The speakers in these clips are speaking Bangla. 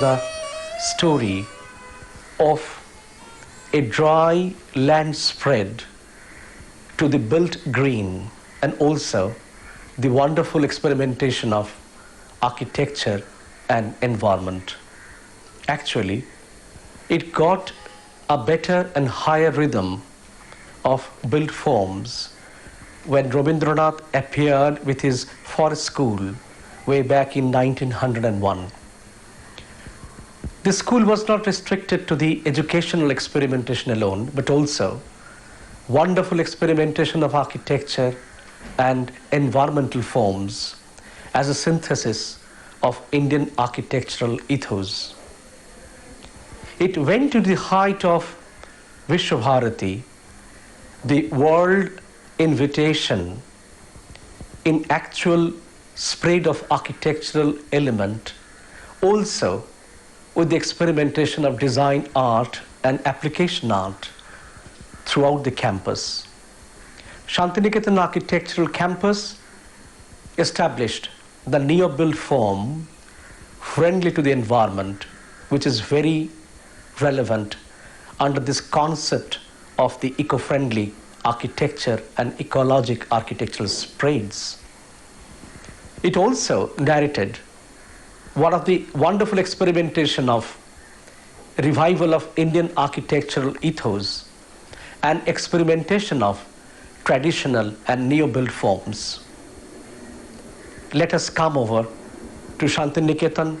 The story of a dry land spread to the built green, and also the wonderful experimentation of architecture and environment. Actually, it got a better and higher rhythm of built forms when Rabindranath appeared with his forest school way back in 1901. This school was not restricted to the educational experimentation alone, but also wonderful experimentation of architecture and environmental forms as a synthesis of Indian architectural ethos. It went to the height of Vishwabharati, the world invitation in actual spread of architectural element, also with the experimentation of design art and application art throughout the campus. Shantiniketan Architectural Campus established the neo-built form friendly to the environment, which is very relevant under this concept of the eco-friendly architecture and ecologic architectural spreads. It also narrated one of the wonderful experimentation of revival of Indian architectural ethos and experimentation of traditional and neo-built forms. Let us come over to Shantiniketan,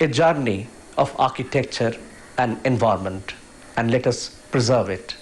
a journey of architecture and environment, and let us preserve it.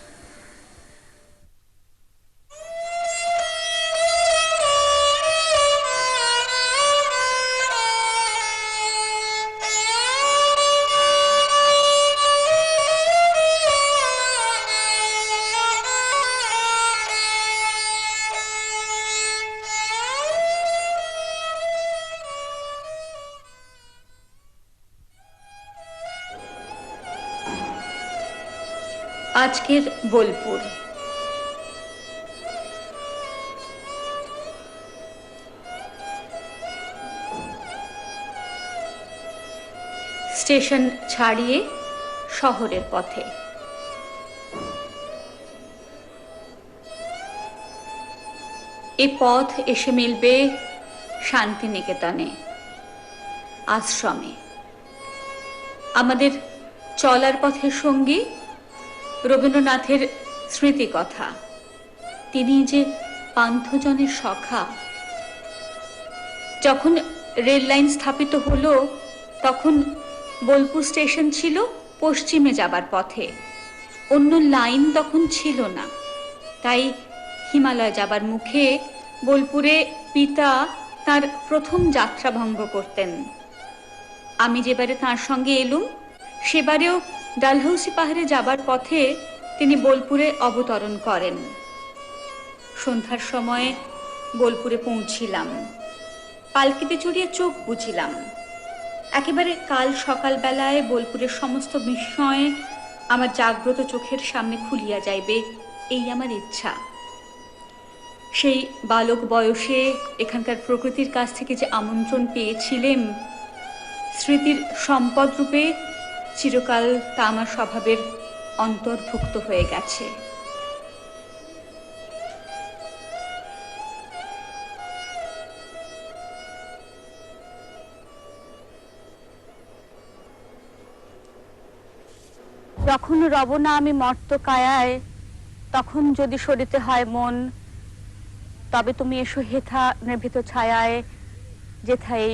আজকের বোলপুর। স্টেশন ছাড়িয়ে শহরের পথে। এ পথ এসে মিলবে শান্তিনিকেতনে, আশ্রমে। আমাদের চলার পথের সঙ্গী রবীন্দ্রনাথের স্মৃতিকথা। তিনি যে পান্থজনের সখা। যখন রেল লাইন স্থাপিত হলো তখন বোলপুর স্টেশন ছিল পশ্চিমে যাবার পথে, অন্য লাইন তখন ছিল না। তাই হিমালয় যাবার মুখে বোলপুরে পিতা তার প্রথম যাত্রা ভঙ্গ করতেন। আমি যেবারে তাঁর সঙ্গে এলুম সেবারেও ডালহৌসি পাহাড়ে যাবার পথে তিনি বোলপুরে অবতরণ করেন। সন্ধ্যার সময় বোলপুরে পৌঁছিলাম। পালকিতে চড়িয়ে চোখ বুঝিলাম। একেবারে কাল সকালবেলায় বোলপুরের সমস্ত বিস্ময় আমার জাগ্রত চোখের সামনে খুলিয়া যাইবে, এই আমার ইচ্ছা। সেই বালক বয়সে এখানকার প্রকৃতির কাছ থেকে যে আমন্ত্রণ পেয়েছিলেন, স্মৃতির সম্পদ রূপে চিরকাল তা আমার স্বভাবের অন্তর্ভুক্ত হয়ে গেছে। যখন রব না আমি মর্ত কায়ায়, তখন যদি সরিতে হয় মন, তবে তুমি এসো হেথা নির্ভীত ছায়ায়, যেথায়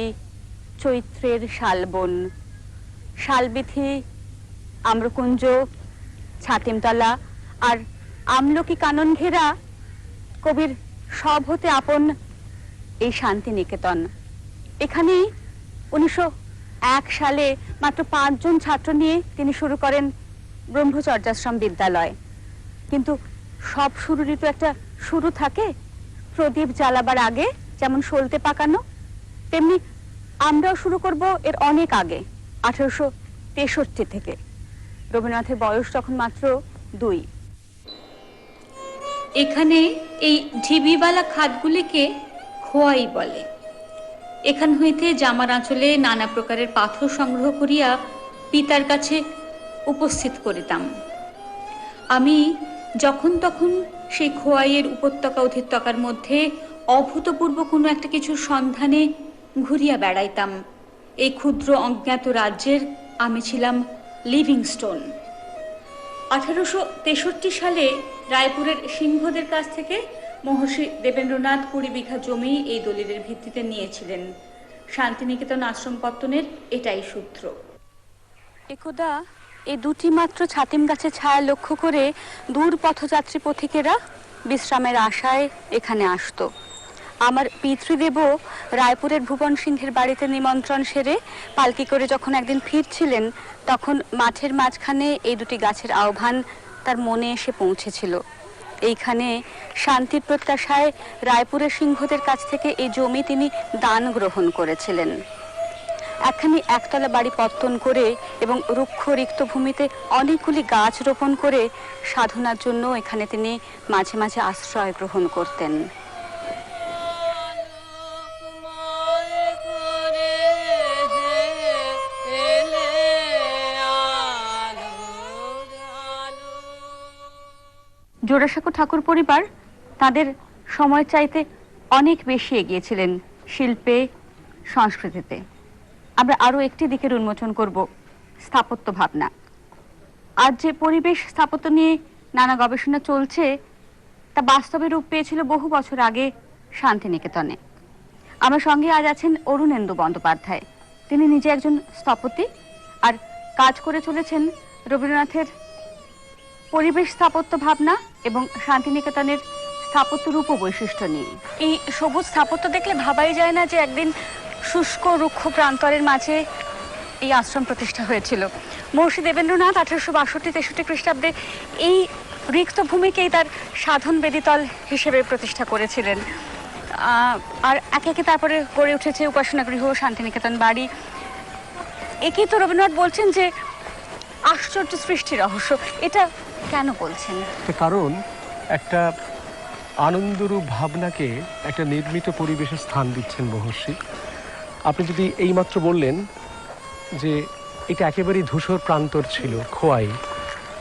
চৈত্রের শালবন। শালবিথি, আম্রকুঞ্জ, ছাতিমতলা আর আমলকি কানন ঘেরা কবির সব হতে আপন এই শান্তিনিকেতন। এখানেই 1901 সালে মাত্র 5 জন ছাত্র নিয়ে তিনি শুরু করেন ব্রহ্মচর্যাশ্রম বিদ্যালয়। কিন্তু সব শুরুরই তো একটা শুরু থাকে। প্রদীপ জ্বালাবার আগে যেমন সলতে পাকানো, তেমনি আমরাও শুরু করব এর অনেক আগে, 1863 থেকে। রবীন্দ্রনাথের বয়স তখন মাত্র 2। এখানে এই ঢিবিওয়ালা খাটগুলিকে খোয়াই বলে। এখান হইতে জামার আঁচলে নানা প্রকারের পাথর সংগ্রহ করিয়া পিতার কাছে উপস্থিত করিতাম। আমি যখন তখন সেই খোয়াইয়ের উপত্যকা অধিত্যকার মধ্যে অভূতপূর্ব কোনো একটা কিছুর সন্ধানে ঘুরিয়া বেড়াইতাম। এই ক্ষুদ্র অজ্ঞাত রাজ্যের আমি ছিলাম লিভিংস্টোন। 1863 সালে রায়পুরের সিংহদের কাছ থেকে মহর্ষি দেবেন্দ্রনাথ 20 বিঘা জমি এই দলিলের ভিত্তিতে নিয়েছিলেন। শান্তিনিকেতন আশ্রম পত্তনের এটাই সূত্র। একদা এই দুটি মাত্র ছাতিম গাছের ছায়া লক্ষ্য করে দূর পথযাত্রী পথিকেরা বিশ্রামের আশায় এখানে আসতো। আমার পিতৃদেবও রায়পুরের ভুবন সিংহের বাড়িতে নিমন্ত্রণ সেরে পালকি করে যখন একদিন ফিরছিলেন, তখন মাঠের মাঝখানে এই দুটি গাছের আহ্বান তার মনে এসে পৌঁছেছিল। এইখানে শান্তির প্রত্যাশায় রায়পুরের সিংহদের কাছ থেকে এই জমি তিনি দান গ্রহণ করেছিলেন। একখানি একতলা বাড়ি পত্তন করে এবং রুক্ষ রিক্ত ভূমিতে অনেকগুলি গাছ রোপণ করে সাধনার জন্য এখানে তিনি মাঝে মাঝে আশ্রয় গ্রহণ করতেন। জোড়াসাঁকো ঠাকুর পরিবার তাদের সময় চাইতে অনেক বেশি এগিয়েছিলেন শিল্পে, সংস্কৃতিতে। আমরা আরো একটি দিকের উন্মোচন করব, স্থাপত্য ভাবনা। আজ যে পরিবেশ স্থাপত্য নিয়ে নানা গবেষণা চলছে, তা বাস্তবে রূপ পেয়েছিল বহু বছর আগে শান্তিনিকেতনে। আমার সঙ্গে আজ আছেন অরুণেন্দু বন্দ্যোপাধ্যায়। তিনি নিজে একজন স্থপতি আর কাজ করে চলেছেন রবীন্দ্রনাথের পরিবেশ স্থাপত্য ভাবনা এবং শান্তিনিকেতনের স্থাপত্য রূপ বৈশিষ্ট্য নিয়ে। এই সবুজ স্থাপত্য দেখলে ভাবাই যায় না যে একদিন শুষ্ক রুক্ষ প্রান্তরের মাঝে এই আশ্রম প্রতিষ্ঠা হয়েছিল। মহর্ষি দেবেন্দ্রনাথ 1862-63 খ্রিস্টাব্দে এই রিক্ত ভূমিকেই তার সাধন বেদিতল হিসেবে প্রতিষ্ঠা করেছিলেন। আর একে একে তারপরে গড়ে উঠেছে উপাসনা গৃহ, শান্তিনিকেতন বাড়ি। একেই তো রবীন্দ্রনাথ বলছেন যে আশ্চর্য সৃষ্টি রহস্য। এটা কেন বলছেন? কারণ একটা আনন্দরূপ ভাবনাকে একটা নির্মিত পরিবেশে স্থান দিচ্ছেন মহর্ষি। আপনি যদি এইমাত্র বললেন যে এটা একেবারেই ধূসর প্রান্তর ছিল, খোয়াই,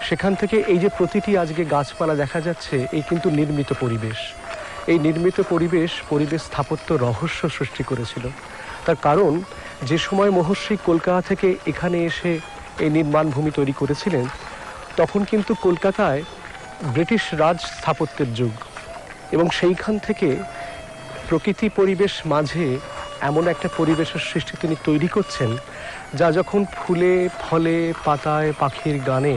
সেখান থেকে এই যে প্রতিটি আজকে গাছপালা দেখা যাচ্ছে, এই কিন্তু নির্মিত পরিবেশ। এই নির্মিত পরিবেশ স্থাপত্য রহস্য সৃষ্টি করেছিল। তার কারণ যে সময় মহর্ষি কলকাতা থেকে এখানে এসে এই নির্মাণ ভূমি তৈরি করেছিলেন, তখন কিন্তু কলকাতায় ব্রিটিশ রাজ স্থাপত্যের যুগ, এবং সেইখান থেকে প্রকৃতি পরিবেশ মাঝে এমন একটা পরিবেশের সৃষ্টি তিনি তৈরি করছেন, যা যখন ফুলে ফলে পাতায় পাখির গানে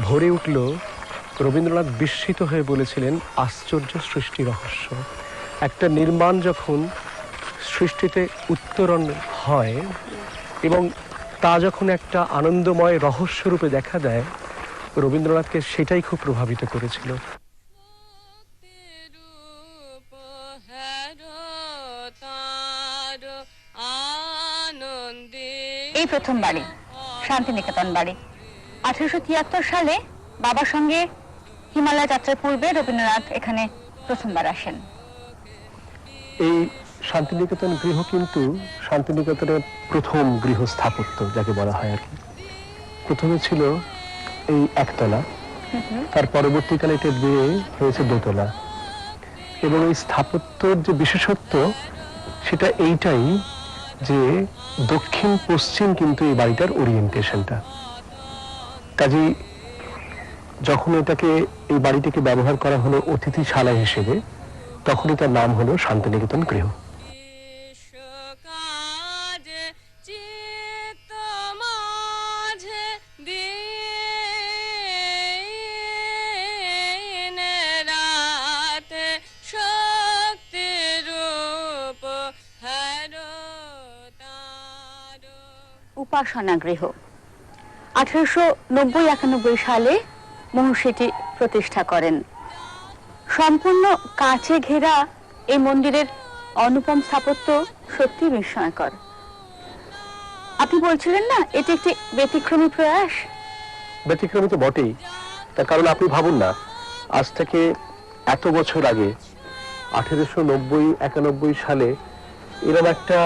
ভরে উঠল, রবীন্দ্রনাথ বিস্মিত হয়ে বলেছিলেন আশ্চর্য সৃষ্টি রহস্য। একটা নির্মাণ যখন সৃষ্টিতে উত্তরণ হয় এবং তা যখন একটা আনন্দময় রহস্য রূপে দেখা দেয়, রবীন্দ্রনাথকে সেটাই খুব প্রভাবিত করেছিল। এই প্রথম বাড়ি শান্তিনিকেতন বাড়ি। 1873 সালে বাবার সঙ্গে হিমালয় যাত্রার পূর্বে রবীন্দ্রনাথ এখানে প্রথমবার আসেন। এই শান্তিনিকেতন গৃহ কিন্তু শান্তিনিকেতনের প্রথম গৃহ স্থাপত্য যাকে বলা হয় আর কি। প্রথমে ছিল এই একতলা, তার পরবর্তীকালে এটা বেয়ে হয়েছে দোতলা। এবং এই স্থাপত্যর যে বিশেষত্ব সেটা এইটাই যে দক্ষিণ পশ্চিম কিন্তু এই বাড়িটার ওরিয়েন্টেশনটা। কাজেই যখন এটাকে এই বাড়িটিকে ব্যবহার করা হলো অতিথিশালা হিসেবে, তখনই তার নাম হলো শান্তিনিকেতন গৃহ। উপাসনা গৃহ 1890-91 সালে মহর্ষিটি প্রতিষ্ঠা করেন। সম্পূর্ণ কাঁচে ঘেরা এই মন্দিরের অনুপম স্থাপত্য সত্যি বিস্ময়কর। আপনি বলছিলেন না এটি একটি ব্যতিক্রমী প্রয়াস? ব্যতিক্রমী তো বটেই। তার কারণ আপনি ভাবুন না, আজ থেকে এত বছর আগে 1890-91 সালে এরকম একটা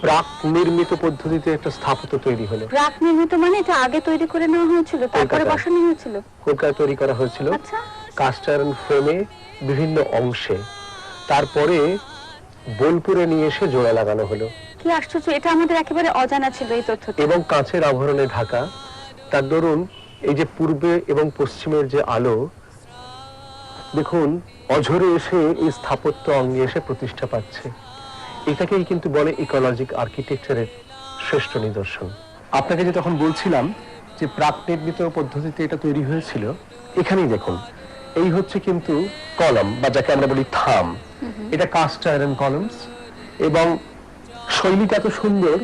প্রাক নির্মিত পদ্ধতিতে একটা স্থাপত্য তৈরি হলো। প্রাক নির্মিত মানে এটা আগে তৈরি করে নেওয়া হয়েছিল, তারপরে কলকাতায়। বসানো হয়েছিল? কলকাতায় তৈরি করা হয়েছিল আচ্ছা, কাস্ট আয়রন ফ্রেমে বিভিন্ন অংশে, তারপরে বোলপুরে নিয়ে এসে জোড়া লাগানো হলো কি আশ্চর্য, এটা আমাদের একেবারে অজানা ছিল এই তথ্যটা। এবং কাঁচের আভরণে ঢাকা। তার দরুন এই যে পূর্বে এবং পশ্চিমের যে আলো, দেখুন অঝরে এসে এই স্থাপত্য অঙ্গে এসে প্রতিষ্ঠা পাচ্ছে। এটাকেই কিন্তু বলে ইকোলজিক আর্কিটেকচারের শ্রেষ্ঠ নিদর্শন। আপনাকে যে তখন বলছিলাম যে প্রাক নির্মিত পদ্ধতিতে এটা তৈরি হয়েছিল, এখানেই দেখুন এই হচ্ছে কিন্তু কলম বা যাকে আমরা বলি থাম। এটা কাস্ট আয়রন কলমস এবং শৈলীটা এত সুন্দর,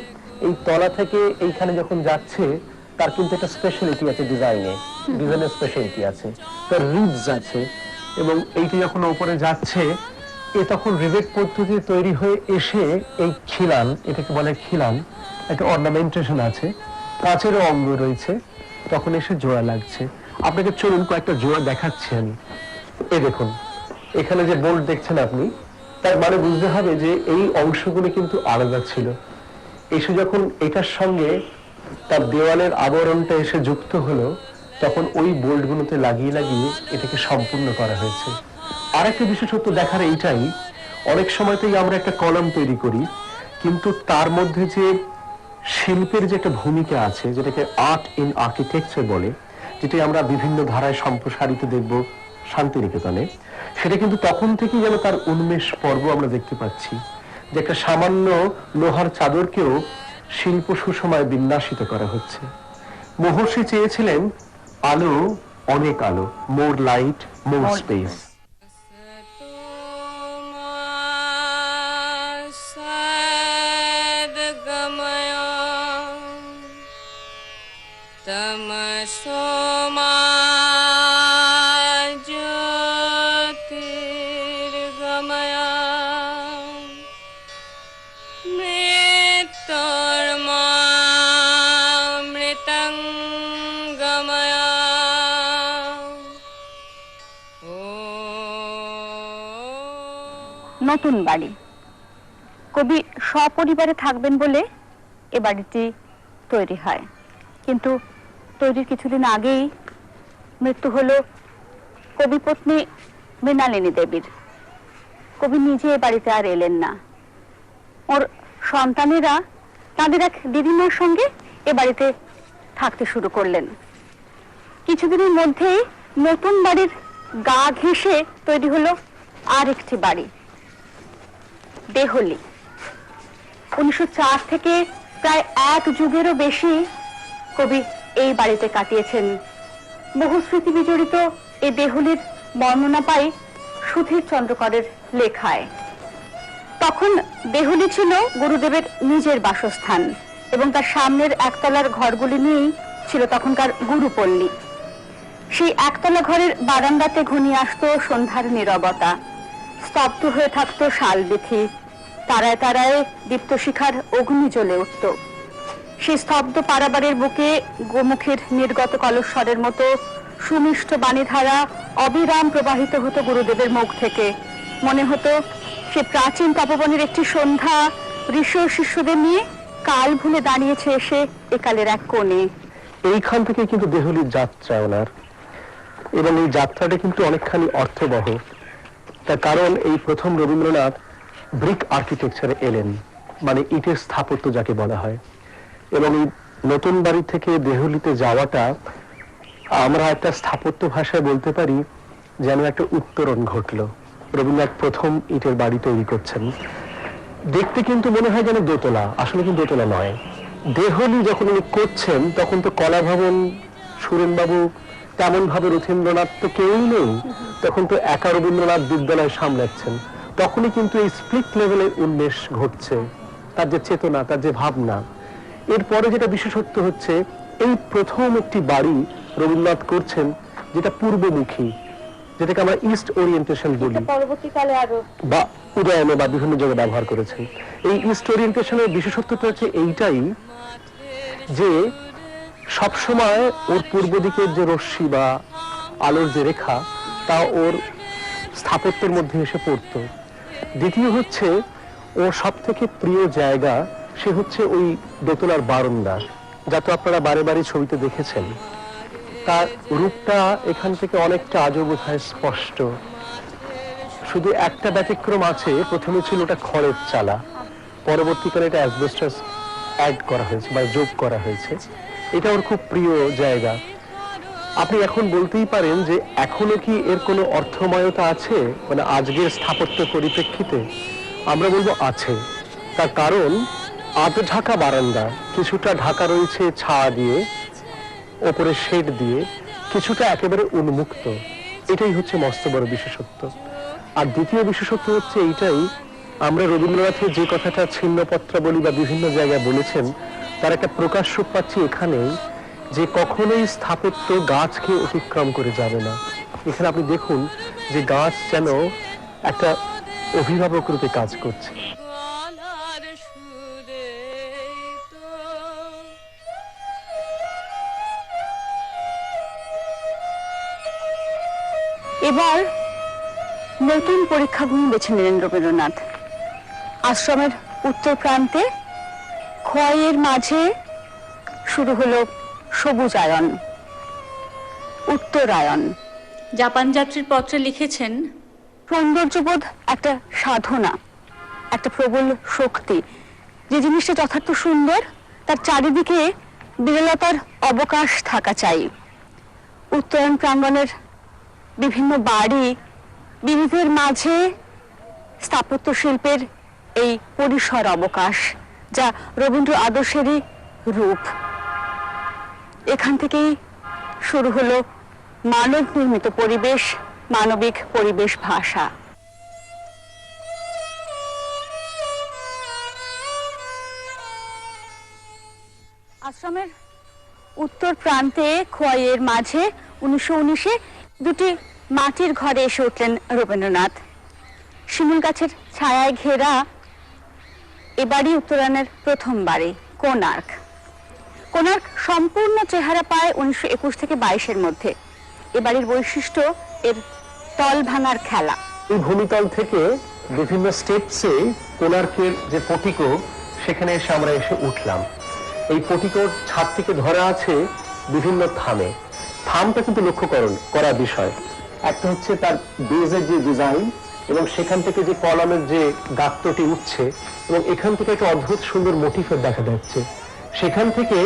এই তলা থেকে এইখানে যখন যাচ্ছে তার কিন্তু একটা স্পেশালিটি আছে, ডিজাইনের স্পেশালিটি আছে, তার রিডস আছে এবং এইটি যখন উপরে যাচ্ছে এ তখন রিভেট পদ্ধতি তৈরি হয়ে এসে এই খিলান, এটাকে বলে খিলান, একটা অর্নামেন্টেশন আছে, কাঁচেরও অঙ্গ রয়েছে, তখন এসে জোড়া লাগছে। আপনাকে চলুন কয়েকটা জোড়া দেখাচ্ছি আমি। এই দেখুন এখানে যে বোল্ট দেখছেন আপনি, তার মানে বুঝতে হবে যে এই অংশগুলো কিন্তু আলাদা ছিল। এসে যখন এটার সঙ্গে তার দেওয়ালের আবরণটা এসে যুক্ত হলো, তখন ওই বোল্টগুলোতে লাগিয়ে লাগিয়ে এটাকে সম্পূর্ণ করা হয়েছে। আরেকটা বিশেষত্ব দেখার এইটাই, অনেক সময়তেই আমরা একটা কলাম তৈরি করি, কিন্তু তার মধ্যে যে শিল্পের যে একটা ভূমিকা আছে, যেটাকে আর্ট ইন আর্কিটেকচার বলে, যেটা আমরা বিভিন্ন ধারায় সম্প্রসারিত দেখব শান্তিনিকেতনে, সেটা কিন্তু তখন থেকেই যেন তার উন্মেষ পর্ব আমরা দেখতে পাচ্ছি, যে একটা সামান্য লোহার চাদরকেও শিল্প সুষমায় বিন্যাসিত করা হচ্ছে। মহর্ষি চেয়েছিলেন আলো, অনেক আলো, মোর লাইট, মোর স্পেস। নতুন বাড়ি, কবি সপরিবারে থাকবেন বলে এ বাড়িটি তৈরি হয়, কিন্তু তৈরির কিছুদিন আগেই মৃত্যু হলো কবি পত্নী মৃণালিনী দেবীর। কবি নিজে এ বাড়িতে আর এলেন না। ওর সন্তানেরা তাদের এক দিদিমার সঙ্গে এ বাড়িতে থাকতে শুরু করলেন। কিছুদিনের মধ্যেই নতুন বাড়ির গা ঘেঁষে তৈরি হলো আর একটি বাড়ি, দেহলি। 1904 থেকে প্রায় এক যুগেরও বেশি কবি এই বাড়িতে কাটিয়েছেন। বহু স্মৃতি বিজড়িত এই দেহলির বর্ণনা পাই সুধীর চন্দ্রকরের লেখায়। তখন দেহলি ছিল গুরুদেবের নিজের বাসস্থান এবং তার সামনের একতলার ঘরগুলি নিয়েই ছিল তখনকার গুরুপল্লী। সেই একতলা ঘরের বারান্দাতে ঘনিয়ে আসতো সন্ধ্যার নীরবতা, স্তব্ধ হয়ে থাকতো শালবিথি, তারায় তারায় দীপ্তশিখার অগ্নি জ্বলে উঠত। সেই স্তব্ধ পারাবারের বুকে গোমুখের নির্গত কলস্বরের মতো সুমিষ্ট বাণীধারা অবিরাম প্রবাহিত হতো গুরুদেবের মুখ থেকে। মনে হতো সে প্রাচীন তপবনের একটি সন্ধ্যা ঋষি ও শিষ্যদের নিয়ে কাল ভুলে দাঁড়িয়েছে এসে একালের এক কোণে। এইখান থেকে কিন্তু দেহলির যাত্রা ওনার, এবং এই যাত্রাটা কিন্তু অনেকখানি অর্থবহ। তার কারণ এই প্রথম রবীন্দ্রনাথ ব্রিক আর্কিটেকচারে এলেন, মানে ইটের স্থাপত্য যাকে বলা হয়, এবং এই নতুন বাড়ি থেকে দেহলিতে যাওয়াটা আমরা একটা স্থাপত্য ভাষায় বলতে পারি যেন একটা উত্তরণ ঘটলো। রবীন্দ্রনাথ প্রথম ইটের বাড়ি তৈরি করছেন, দেখতে কিন্তু মনে হয় যেন দোতলা, আসলে কিন্তু দোতলা নয়। দেহলি যখন উনি করছেন তখন তো কলা ভবন, সুরেনবাবু, তেমন ভাবে রথীন্দ্রনাথ তো কেউই নেই, তখন তো একা রবীন্দ্রনাথ বিদ্যালয় সামলাচ্ছেন। তখনই কিন্তু এই স্প্লিট লেভেলের উন্মেষ ঘটছে, তার যে চেতনা, তার যে ভাবনা। এরপরে যেটা বিশেষত্ব হচ্ছে, এই প্রথম একটি বাড়ি রবীন্দ্রনাথ করছেন যেটা পূর্বমুখী, যেটাকে আমরা ইস্ট ওরিয়েন্টেশন বলি, পরবর্তীকালে আরো বা উদয়নে বা বিভিন্ন জায়গায় ব্যবহার করেছেন। এই ইস্ট ওরিয়েন্টেশনের বিশেষত্বটা হচ্ছে এইটাই যে সবসময় ওর পূর্ব দিকের যে রশ্মি বা আলোর যে রেখা, তা ওর স্থাপত্যের মধ্যে এসে পড়তো। দ্বিতীয় হচ্ছে ওর সব থেকে প্রিয় জায়গা সে হচ্ছে ওই দোতলার বারান্দা, যা তো আপনারা বারে বারে ছবিতে দেখেছেন। তার রূপটা এখান থেকে অনেকটা আজও বোধহয় স্পষ্ট। শুধু একটা ব্যতিক্রম আছে, প্রথমে ছিল ওটা খড়ের চালা, পরবর্তীকালে এটা অ্যাসবেস্টস অ্যাড করা হয়েছে বা যোগ করা হয়েছে। এটা ওর খুব প্রিয় জায়গা। আপনি এখন বলতেই পারেন যে এখনো কি এর কোনো অর্থময়তা আছে, মানে আজকের স্থাপত্য পরিপ্রেক্ষিতে? আমরা বলবো আছে। তার কারণ আধ ঢাকা বারান্দা, কিছুটা ঢাকা রয়েছে ছায়া দিয়ে, ওপরে শেড দিয়ে, কিছুটা একেবারে উন্মুক্ত। এটাই হচ্ছে মস্ত বড় বিশেষত্ব। আর দ্বিতীয় বিশেষত্ব হচ্ছে এইটাই, আমরা রবীন্দ্রনাথের যে কথাটা ছিন্নপত্রাবলী বা বিভিন্ন জায়গায় বলেছেন, তার একটা প্রকাশ রূপ পাচ্ছি এখানেই, যে কখনোই স্থাপত্য গাছকে অতিক্রম করে যাবে না। এখানে আপনি দেখুন যে গাছ যেন একটা অভিভাবক রূপে কাজ করছে। এবার নতুন পরীক্ষাভূমি বেছে নিলেন রবীন্দ্রনাথ। আশ্রমের উত্তর প্রান্তে খোয়াইয়ের মাঝে শুরু হলো সবুজায়ন, উত্তরায়ণ। জাপান যাত্রীর পত্রে লিখেছেন, সৌন্দর্যবোধ একটা সাধনা, একটা প্রবল শক্তি। যে জিনিসটা যথার্থ সুন্দর তার চারিদিকে বিরলতার অবকাশ থাকা চাই। উত্তরায়ণ প্রাঙ্গণের বিভিন্ন বাড়ি, বিবিধের মাঝে স্থাপত্য শিল্পের এই পরিসর অবকাশ, যা রবীন্দ্র আদর্শেরই রূপ। এখান থেকেই শুরু হলো মানব নির্মিত পরিবেশ, মানবিক পরিবেশ ভাষা। আশ্রমের উত্তর প্রান্তে খোয়াইয়ের মাঝে 1919-এ দুটি মাটির ঘরে এসে উঠলেন রবীন্দ্রনাথ। শিমুল গাছের ছায়ায় ঘেরা এবারই উত্তরায়ণের প্রথম বাড়ি, কোণার্ক। কোণার্ক সম্পূর্ণ চেহারা পায় 1921 থেকে 22-এর মধ্যে। এ বাড়ির বৈশিষ্ট্য এর তল ভাঙার খেলা। এই ভূমিতল থেকে বিভিন্ন স্টেপসে কোণার্কের যে পটিকো, সেখানে এসে আমরা উঠলাম। এই পটিকোর ছাদ থেকে ধরা আছে বিভিন্ন থামে। থামটা কিন্তু লক্ষ্য করার বিষয়। একটা হচ্ছে তার বেজের যে ডিজাইন, এবং সেখান থেকে যে কলামের যে গাত্রটি উঠছে, এবং এখান থেকে একটা অদ্ভুত সুন্দর মোটিফের দেখা যাচ্ছে। সেখান থেকে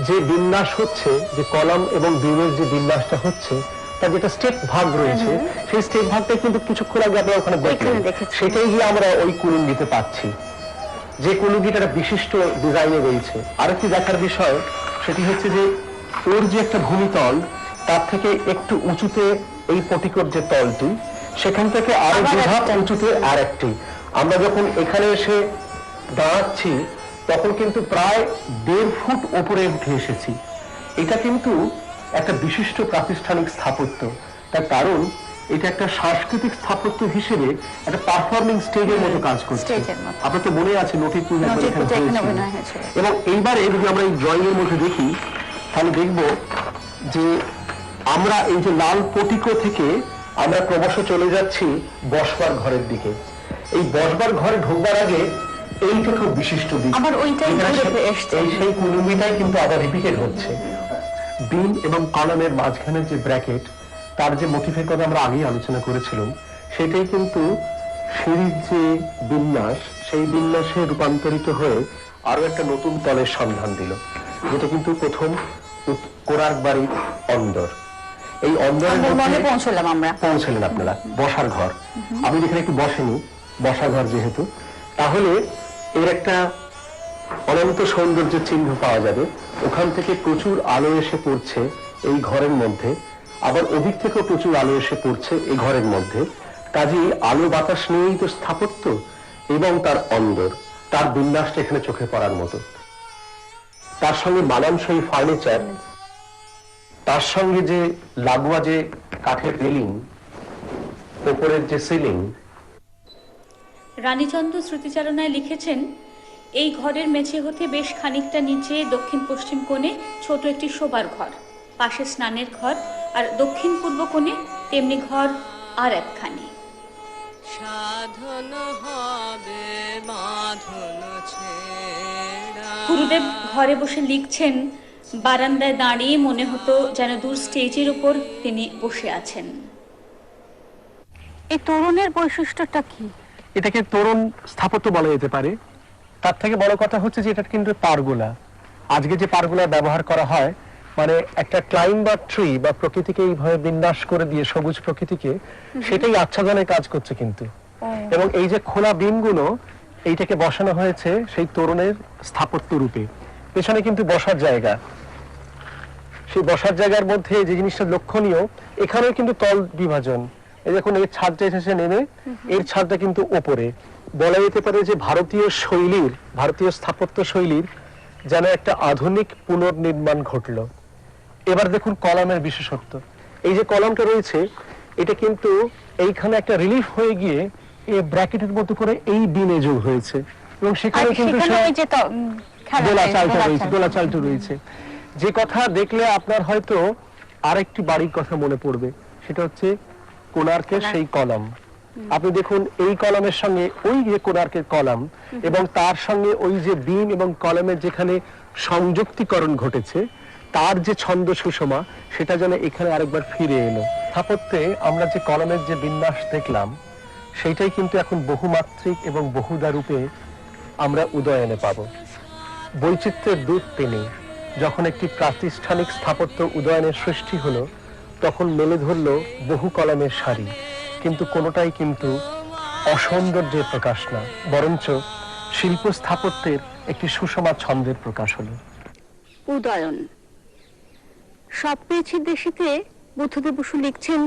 যে বিন্যাস হচ্ছে, যে কলাম এবং বিমের যে বিন্যাসটা হচ্ছে, তার যেটা স্টেপ ভাগ রয়েছে, সেই স্টেপ ভাগটা কিন্তু কিছুক্ষণ আগে আমরা ওখানে দেখলাম। সেটাই গিয়ে আমরা ওই কুলুঙ্গিতে পাচ্ছি, যে কুলুঙ্গিটা একটা বিশিষ্ট ডিজাইনে রয়েছে। আরেকটি দেখার বিষয় সেটি হচ্ছে যে ওর যে একটা ভূমিতল, তার থেকে একটু উঁচুতে এই পটিকোর যে তলটি, সেখান থেকে আরো দুধাপ উঁচুতে আর একটি। আমরা যখন এখানে এসে দাঁড়াচ্ছি তখন কিন্তু প্রায় 1.5 ফুট উপরে উঠে এসেছি। এটা কিন্তু একটা বিশিষ্ট প্রাতিষ্ঠানিক স্থাপত্য। তার কারণ এটা একটা সাংস্কৃতিক স্থাপত্য হিসেবে একটা পারফর্মিং স্টেজের মতো কাজ করছে। আপনার তো মনে আছে নটির পূজা, এবং এইবারে যদি আমরা এই ড্রয়িং এর মধ্যে দেখি, তাহলে দেখব যে আমরা এই যে লাল পটিকো থেকে আমরা ক্রমশ চলে যাচ্ছি বসবার ঘরের দিকে। এই বসবার ঘরে ঢোকবার আগে এইটা খুব বিশিষ্ট দিক, সেই কুলুঙ্গিটাই কিন্তু আবার রিপিটেড হচ্ছে। বিম এবং কলামের মাঝখানের যে ব্র্যাকেট, তার যে মোটিফের কথা আমরা আগেই আলোচনা করেছিলাম, সেটাই কিন্তু সিঁড়ির যে বিন্যাস, সেই বিন্যাসে রূপান্তরিত হয়ে আরো একটা নতুন তলের সন্ধান দিল, যেটা কিন্তু প্রথম কোণার্ক বাড়ির অন্দর। এই অন্দরের মধ্যে পৌঁছলেন আপনারা, বসার ঘর। আমি যেখানে একটু বসেনি, বসার ঘর যেহেতু, তাহলে এর একটা অনন্ত সৌন্দর্যের চিহ্ন পাওয়া যাবে। ওখান থেকে প্রচুর আলো এসে পড়ছে এই ঘরের মধ্যে, আবার ওদিক থেকেও প্রচুর আলো এসে পড়ছে এই ঘরের মধ্যে। কাজেই আলো বাতাস নিয়েই তো স্থাপত্য, এবং তার অন্দর, তার বিন্যাসটা এখানে চোখে পড়ার মতো। তার সঙ্গে মানানসই ফার্নিচার, তার সঙ্গে যে লাগোয়া যে কাঠের রেলিং, উপরের যে সিলিং। রানীচন্দ্র স্মৃতিচারণায় লিখেছেন, এই ঘরের মেঝে হতে বেশ খানিকটা নিচে দক্ষিণ পশ্চিম কোণে ছোট একটি শোবার ঘর, পাশে স্নানের ঘর, আর দক্ষিণ পূর্ব কোণে তেমনি ঘর আর একখানি। সাধন হবে বাঁধন ছেড়া। গুরুদেব ঘরে বসে লিখছেন, বারান্দায় দাঁড়িয়ে মনে হতো যেন দূর স্টেজের উপর তিনি বসে আছেন। এই তোরণের বৈশিষ্ট্যটা কি? এটাকে তোরণ স্থাপত্য বলা যেতে পারে। তার থেকে বড় কথা হচ্ছে যে এটা কিন্তু পারগোলা। আজকে যে পারগোলা ব্যবহার করা হয়, মানে একটা ক্লাইম্বার ট্রি বা প্রকৃতিকে এইভাবে বিন্যাস করে দিয়ে সবুজ প্রকৃতিকে, সেটাই আচ্ছাদনের কাজ করছে কিন্তু। এবং এই যে খোলা বিমগুলো, এইটাকে বসানো হয়েছে সেই তোরণের স্থাপত্য রূপে। পেছনে কিন্তু বসার জায়গা, সেই বসার জায়গার মধ্যে যে জিনিসটা লক্ষণীয়, এখানেও কিন্তু তল বিভাজন। এই দেখুন, এর ছাদটা এসেছে নেমে, এর ছাদটা কিন্তু ওপরে। বলা যেতে পারে যে ভারতীয় শৈলীর, ভারতীয় স্থাপত্য শৈলীর যেন একটা আধুনিক পুনর্নির্মাণ ঘটলো। এবার দেখুন কলামের বিশেষত্ব। এই যে কলামটা রয়েছে, এটা কিন্তু এইখানে একটা রিলিফ হয়ে গিয়ে এই ব্র্যাকেটের মতো করে এই বিনে যোগ হয়েছে, এবং সেখানে কিন্তু দোলাচালটা রয়েছে। যে কথা দেখলে আপনার হয়তো আরেকটি বাড়ির কথা মনে পড়বে, সেটা হচ্ছে কোণার্কের সেই কলাম। আপনি দেখুন, এই কলামের সঙ্গে ওই যে কোণার্কের কলাম, এবং তার সঙ্গে ওই যে বিম এবং কলামের যেখানে সংযুক্তিকরণ ঘটেছে, তার যে ছন্দ সুষমা, সেটা যেন এখানে আরেকবার ফিরে এলো। স্থাপত্যে আমরা যে কলামের যে বিন্যাস দেখলাম, সেইটাই কিন্তু এখন বহুমাত্রিক এবং বহুদা রূপে আমরা উদয়নে পাব। বৈচিত্র্যের দূত তিনি। যখন একটি প্রাতিষ্ঠানিক স্থাপত্য উদয়নের সৃষ্টি হলো, তখন মেলে ধরল বহু কলামের সারি, কিন্তু কোনোটাই কিন্তু অসৌন্দর্যের প্রকাশ না, বরঞ্চ শিল্প স্থাপত্যের একটি সুষমা ছন্দের প্রকাশ হলো। উদয়ন। সব পেয়েছি দেশিতে বুদ্ধদেব বসু লিখছেন,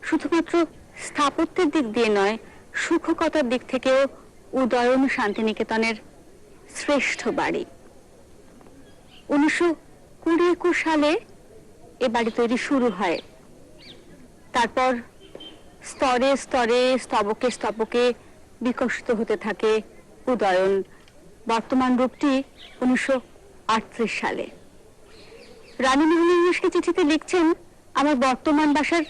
শুধুমাত্র স্থাপত্যের দিক দিয়ে নয়, সুখকতার দিক থেকেও উদয়ন শান্তিনিকেতনের শ্রেষ্ঠ বাড়ি। 1920-21 সালে এ বাড়ি তৈরি শুরু হয়। তারপর স্তরে স্তরে, স্তবকে স্তবকে বিকশিত হতে থাকে উদয়ন। বর্তমান রূপটি 1938 সালে। রানী মোহনীয়সী চিঠিতে লিখছেন, আমার বর্তমান বাসার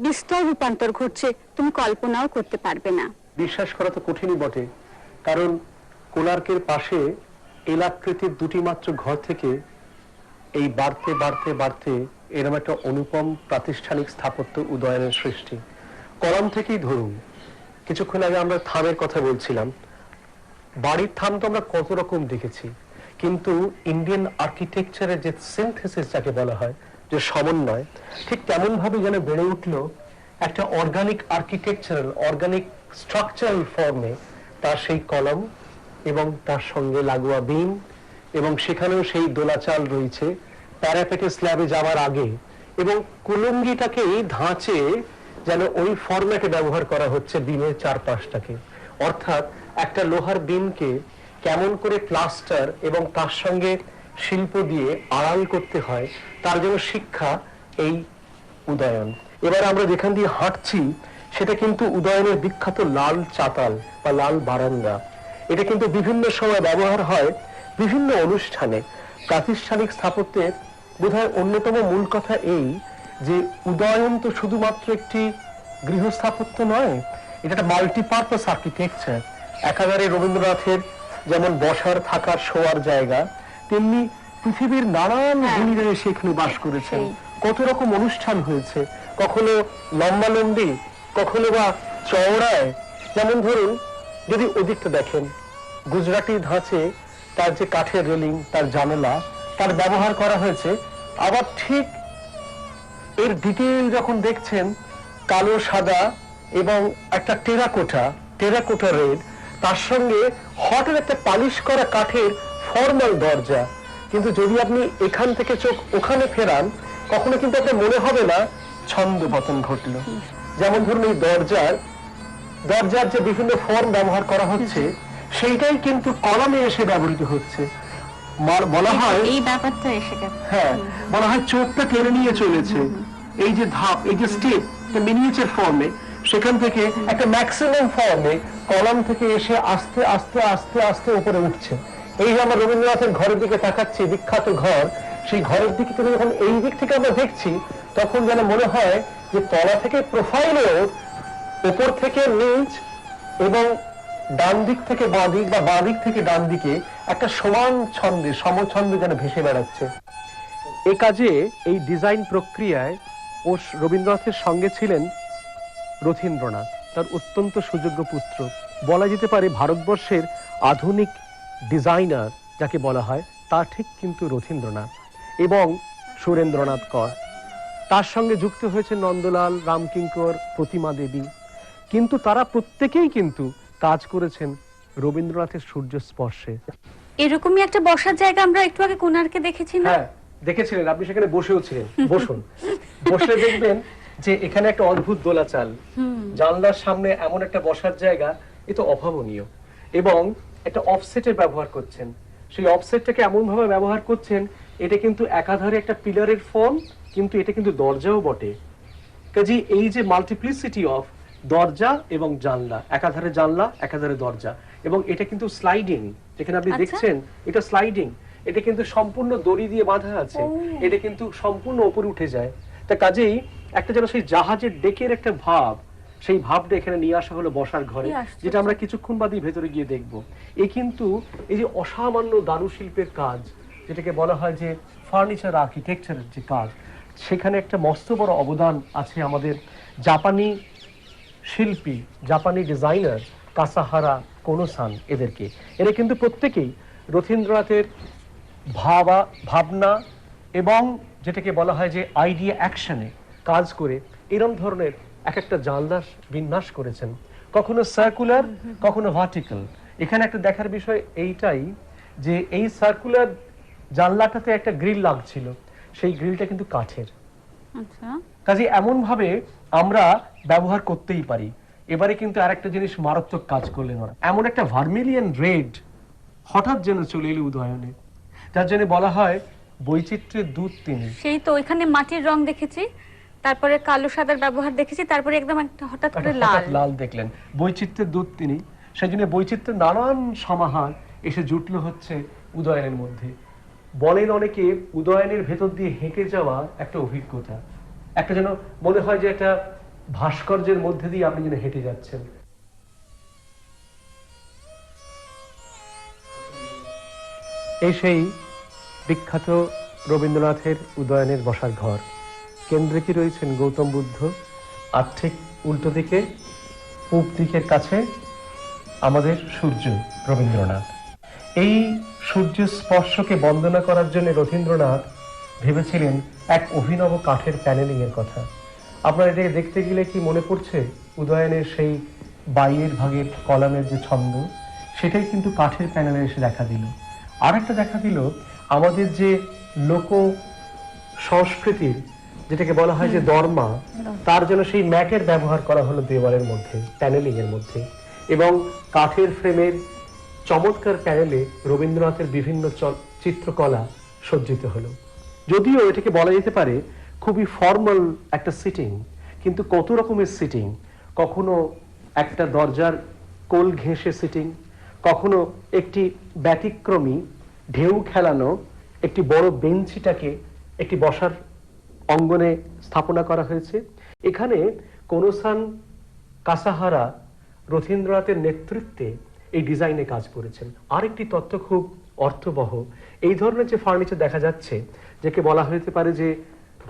বিস্তর রূপান্তর ঘটছে, তুমি কল্পনাও করতে পারবে না। বিশ্বাস করা তো কঠিনই বটে, কারণ কোণার্কের পাশে এলাকৃতির দুটি মাত্র ঘর থেকে এই বাড়তে বাড়তে বাড়তে এরকম একটা অনুপম প্রাতিষ্ঠানিক স্থাপত্য উদয়নের সৃষ্টি। কলাম থেকেই ধরুন, কিছুক্ষণ আগে আমরা থামের কথা বলছিলাম, বাড়ির থাম তো আমরা কত রকম দেখেছি, কিন্তু ইন্ডিয়ান আর্কিটেকচারের যে সিনথেসিস যাকে বলা হয়, যে সমন্বয়, ঠিক তেমন ভাবে যেন বেড়ে উঠলো একটা অর্গানিক আর্কিটেকচারাল, অর্গানিক স্ট্রাকচারাল ফর্মে তার সেই কলম এবং তার সঙ্গে লাগোয়া বিম, এবং সেখানেও সেই দোলাচাল রয়েছে প্যারাপেটে স্ল্যাবে যাওয়ার আগে, এবং কুলুঙ্গিটাকে ধাঁচে যেন ওই ফরম্যাটে ব্যবহার করা হচ্ছে বিমের চারপাশটাকে। অর্থাৎ একটা লোহার বিমকে কেমন করে প্লাস্টার এবং তার সঙ্গে শিল্প দিয়ে আড়াল করতে হয়, তার জন্য শিক্ষা এই উদয়ন। এবার আমরা যেখান দিয়ে হাঁটছি, সেটা কিন্তু উদয়নের বিখ্যাত লাল চাতাল বা লাল বারান্দা। এটা কিন্তু বিভিন্ন সময় ব্যবহার হয় বিভিন্ন অনুষ্ঠানে। প্রাতিষ্ঠানিক স্থাপত্যের বোধহয় অন্যতম মূল কথা এই যে উদয়ন তো শুধুমাত্র একটি গৃহস্থাপত্য নয়, এটা একটা মাল্টিপারপাস আর্কিটেকচার। একাধারে রবীন্দ্রনাথের যেমন বসার, থাকার, শোয়ার জায়গা, তেমনি পৃথিবীর নানান গুণীরা সেখানে বাস করেছেন। কত রকম অনুষ্ঠান হয়েছে, কখনো লম্বালম্বি, কখনো বা চওড়ায়। যেমন ধরুন, যদি ওদিকটা দেখেন, গুজরাটি ধাঁচে তার যে কাঠের রেলিং, তার জানালা, তার ব্যবহার করা হয়েছে। আবার ঠিক এর ডিটেইল যখন দেখছেন, কালো সাদা এবং একটা টেরাকোটা রেড, তার সঙ্গে হটের একটা পালিশ করা কাঠের ফর্মাল দরজা। কিন্তু যদি আপনি এখান থেকে চোখ ওখানে ফেরান, কখনো কিন্তু আপনার মনে হবে না ছন্দ পতন ঘটলো। যেমন ধরুন, এই দরজার যে বিভিন্ন ফর্ম ব্যবহার করা হচ্ছে, সেইটাই কিন্তু কলমে এসে ব্যবহৃত হচ্ছে। বলা হয় এই ব্যাপারটা এসে গেছে, হ্যাঁ, বলা হয় চোখটা টেনে নিয়ে চলেছে। এই যে ধাপ, এই যে স্টেপ, মিনিয়েচার ফর্মে, সেখান থেকে একটা ম্যাক্সিমাম ফর্মে কলম থেকে এসে আস্তে আস্তে আস্তে আস্তে উপরে উঠছে। এই যে আমরা রবীন্দ্রনাথের ঘরের দিকে তাকাচ্ছি, বিখ্যাত ঘর, সেই ঘরের দিকে যখন এই দিক থেকে আমরা দেখছি, তখন যেন মনে হয় যে তলা থেকে প্রোফাইলেও উপর থেকে নিচ এবং ডান দিক থেকে বাঁ দিক বা বাঁ দিক থেকে ডান দিকে একটা সমান ছন্দে সমছন্দে যেন ভেসে বেড়াচ্ছে। এ কাজে এই ডিজাইন প্রক্রিয়ায় ও রবীন্দ্রনাথের সঙ্গে ছিলেন রথীন্দ্রনাথ, তার অত্যন্ত সুযোগ্য পুত্র। বলা যেতে পারে ভারতবর্ষের আধুনিক ডিজাইনার যাকে বলা হয় তা ঠিক কিন্তু রথীন্দ্রনাথ এবং সুরেন্দ্রনাথ কর। তার সঙ্গে যুক্ত হয়েছে নন্দলাল, রামকিঙ্কর, প্রতিমা দেবী। কিন্তু তারা প্রত্যেকেই কিন্তু কাজ করেছেন রবীন্দ্রনাথের সূর্য স্পর্শে। এরকমই একটা বসার জায়গা আমরা একটু আগে কোণার্কে দেখেছি না? হ্যাঁ দেখেছিলেন, আপনি সেখানে বসেও ছিলেন। বসুন, বসলে দেখবেন যে এখানে একটা অদ্ভুত দোলাচাল, জানলার সামনে এমন একটা বসার জায়গা, এ তো অভাবনীয়। এবং একটা অফসেটের ব্যবহার করছেন, সেই অফসেটটাকে এমন ভাবে ব্যবহার করছেন, এটা কিন্তু একাধারে একটা পিলারের ফর্ম, কিন্তু এটা কিন্তু দরজাও বটে। কাজে এই যে মাল্টিপ্লিসিটি অফ দরজা এবং জানলা, একাধারে জানলা একাধারে দরজা, এবং এটা কিন্তু স্লাইডিং, যেখানে আপনি দেখছেন এটা স্লাইডিং, এটা কিন্তু সম্পূর্ণ দড়ি দিয়ে বাঁধা আছে, এটা কিন্তু সম্পূর্ণ উপরে উঠে যায়। তা কাজেই একটা যেন সেই জাহাজের ডেকের একটা ভাব, সেই ভাবটা এখানে নিয়ে আসা হলো বসার ঘরে, যেটা আমরা কিছুক্ষণ বাদই ভেতরে গিয়ে দেখব। এই কিন্তু এই যে অসামান্য দারুশিল্পের কাজ, যেটাকে বলা হয় যে ফার্নিচার আর্কিটেকচারের যে কাজ, সেখানে একটা মস্ত বড় অবদান আছে আমাদের জাপানি শিল্পী, জাপানি ডিজাইনার কাসাহারা, কোনোসান, এদেরকে। এরা কিন্তু প্রত্যেকেই রথীন্দ্রনাথের ভাবনা এবং যেটাকে বলা হয় যে আইডিয়া অ্যাকশনে কাজ করে এরকম ধরনের এক একটা জানলা বিন্যাস করেছেন, কখনো সার্কুলার, কখনো ভার্টিক্যাল। এখানে একটা দেখার বিষয় এইটাই যে এই সার্কুলার জানলাটাতে একটা গ্রিল লাগছিল, সেই গ্রিলটা কিন্তু কাঠের। আচ্ছা, কাজে এমন ভাবে আমরা ব্যবহার করতেই পারি। এবারে কিন্তু আরেকটা জিনিস মারাত্মক কাজ করলেন ওরা, এমন একটা ভার্মিলিয়ন রেড হঠাৎ যেন চলে এলো উদয়নে, যার জন্য বলা হয় বৈচিত্র্যের দূত তিনি। সেই তো এখানে মাটির রং দেখেছি, তারপরে কালো সাদার ব্যবহার দেখেছি, তারপরে একদম একটা হঠাৎ করে লাল দেখলেন, বৈচিত্র্যের দূত তিনি। সেই জন্য বৈচিত্র্যের নানান সমাহার এসে জুটলো হচ্ছে উদয়নের মধ্যে। বলেন অনেকে উদয়নের ভেতর দিয়ে হেঁটে যাওয়া একটা অভিজ্ঞতা, একটা যেন মনে হয় যে একটা ভাস্কর্যের মধ্যে দিয়ে আপনি যেন হেঁটে যাচ্ছেন। এই সেই বিখ্যাত রবীন্দ্রনাথের উদয়নের বসার ঘর। কেন্দ্রে কি রয়েছেন গৌতম বুদ্ধ, আর ঠিক উল্টো দিকে পূব দিকের কাছে আমাদের সূর্য রবীন্দ্রনাথ। এই সূর্য স্পর্শকে বন্দনা করার জন্য রথীন্দ্রনাথ ভেবেছিলেন এক অভিনব কাঠের প্যানেলিং এর কথা। আপনার এটাকে দেখতে গেলে কি মনে পড়ছে উদয়নের সেই বাইরের ভাগের কলামের যে ছন্দ, সেটাই কিন্তু কাঠের প্যানেলে এসে দেখা দিল। আর একটা দেখা দিল আমাদের যে লোক সংস্কৃতির যেটাকে বলা হয় যে দর্মা, তার জন্য সেই ম্যাটের ব্যবহার করা হলো দেওয়ালের মধ্যে, প্যানেলিং এর মধ্যে। এবং কাঠের ফ্রেমের চমৎকার প্যানেলে রবীন্দ্রনাথের বিভিন্ন চিত্রকলা সজ্জিত হলো। যদিও এটাকে বলা যেতে পারে খুবই ফর্মাল একটা সিটিং, কিন্তু কত রকমের সিটিং, কখনো একটা দরজার কোল ঘেঁষে সিটিং, কখনো একটি ব্যতিক্রমী ঢেউ খেলানো একটি বড় বেঞ্চিটাকে একটি বসার অঙ্গনে স্থাপনা করা হয়েছে। এখানে কোনোসান, কাসাহারা রথীন্দ্রনাথের নেতৃত্বে এই ডিজাইনে কাজ করেছেন। আরেকটি তথ্য খুব অর্থবহ, এই ধরনের যে ফার্নিচার দেখা যাচ্ছে, যাকে বলা হতে পারে যে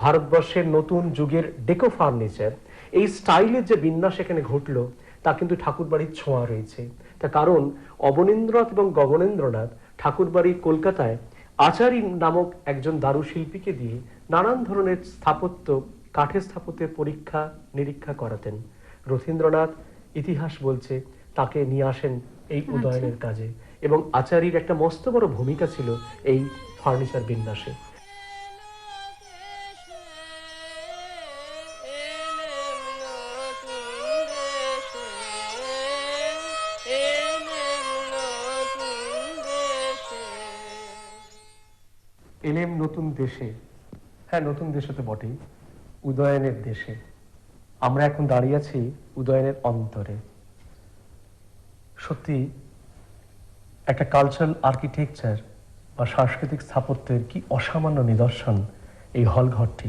ভারতবর্ষের নতুন যুগের ডেকো ফার্নিচার, এই স্টাইলের যে বিন্যাস এখানে ঘটলো তা কিন্তু ঠাকুরবাড়ির ছোঁয়া রয়েছে। তার কারণ অবনীন্দ্রনাথ এবং গগনেন্দ্রনাথ ঠাকুরবাড়ি কলকাতায় আচারী নামক একজন দারুশিল্পীকে দিয়ে নানান ধরনের স্থাপত্য, কাঠের স্থাপত্যের পরীক্ষা নিরীক্ষা করাতেন। রথীন্দ্রনাথ ইতিহাস বলছে তাকে নিয়ে আসেন এই উদয়নের কাজে, এবং আচারীর একটা মস্ত বড় ভূমিকা ছিল এই ফার্নিচার বিন্যাসে। এলেম নতুন দেশে, হ্যাঁ নতুন দেশে তো বটেই, উদয়নের দেশে। আমরা এখন দাঁড়িয়ে আছি উদয়নের অন্তরে। সত্যি একটা কালচারাল আর্কিটেকচার বা সাংস্কৃতিক স্থাপত্যের কি অসামান্য নিদর্শন এই হল ঘরটি।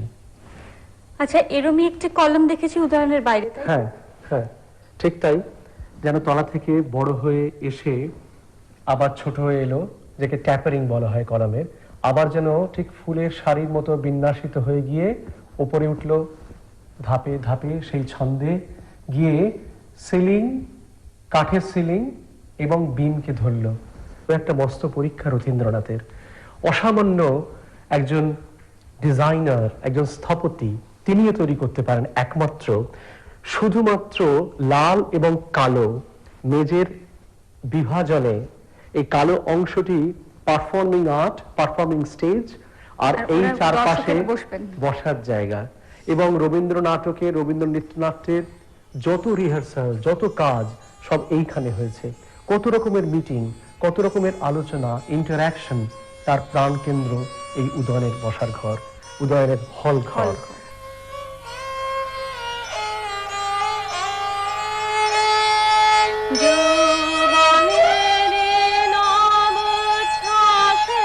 আচ্ছা, এরমই একটি কলম দেখেছি উদয়নের বাইরে। হ্যাঁ হ্যাঁ, ঠিক তাই, যেন তলা থেকে বড় হয়ে এসে আবার ছোট হয়ে এলো, যাকে ট্যাপারিং বলা হয় কলামের, আবার যেন ঠিক ফুলের শাড়ির মতো বিন্যাসিত হয়ে গিয়ে উপরে উঠলো ধাপে ধাপে সেই ছন্দে গিয়ে সিলিং, কাঠের সিলিং এবং বিমকে ধরলো। একটা মস্ত পরীক্ষা রথীন্দ্রনাথের। অসামান্য একজন ডিজাইনার, একজন স্থপতি, তিনিও তৈরি করতে পারেন একমাত্র শুধুমাত্র লাল এবং কালো মেজের বিভাজনে এই কালো অংশটি পারফর্মিং আর্ট, পারফর্মিং স্টেজ, আর এই ওনার চারপাশে দর্শকেরা বসবেন। বসার জায়গা। এবং রবীন্দ্র নাটকে, রবীন্দ্র নৃত্যনাট্যের যত রিহার্সাল, যত কাজ সব এইখানে হয়েছে। কত রকমের মিটিং, কত রকমের আলোচনা, ইন্টারঅ্যাকশন, তার প্রাণকেন্দ্র এই উদয়নের বসার ঘর, উদয়নের হল ঘর। যৌবনের নাম ছাসে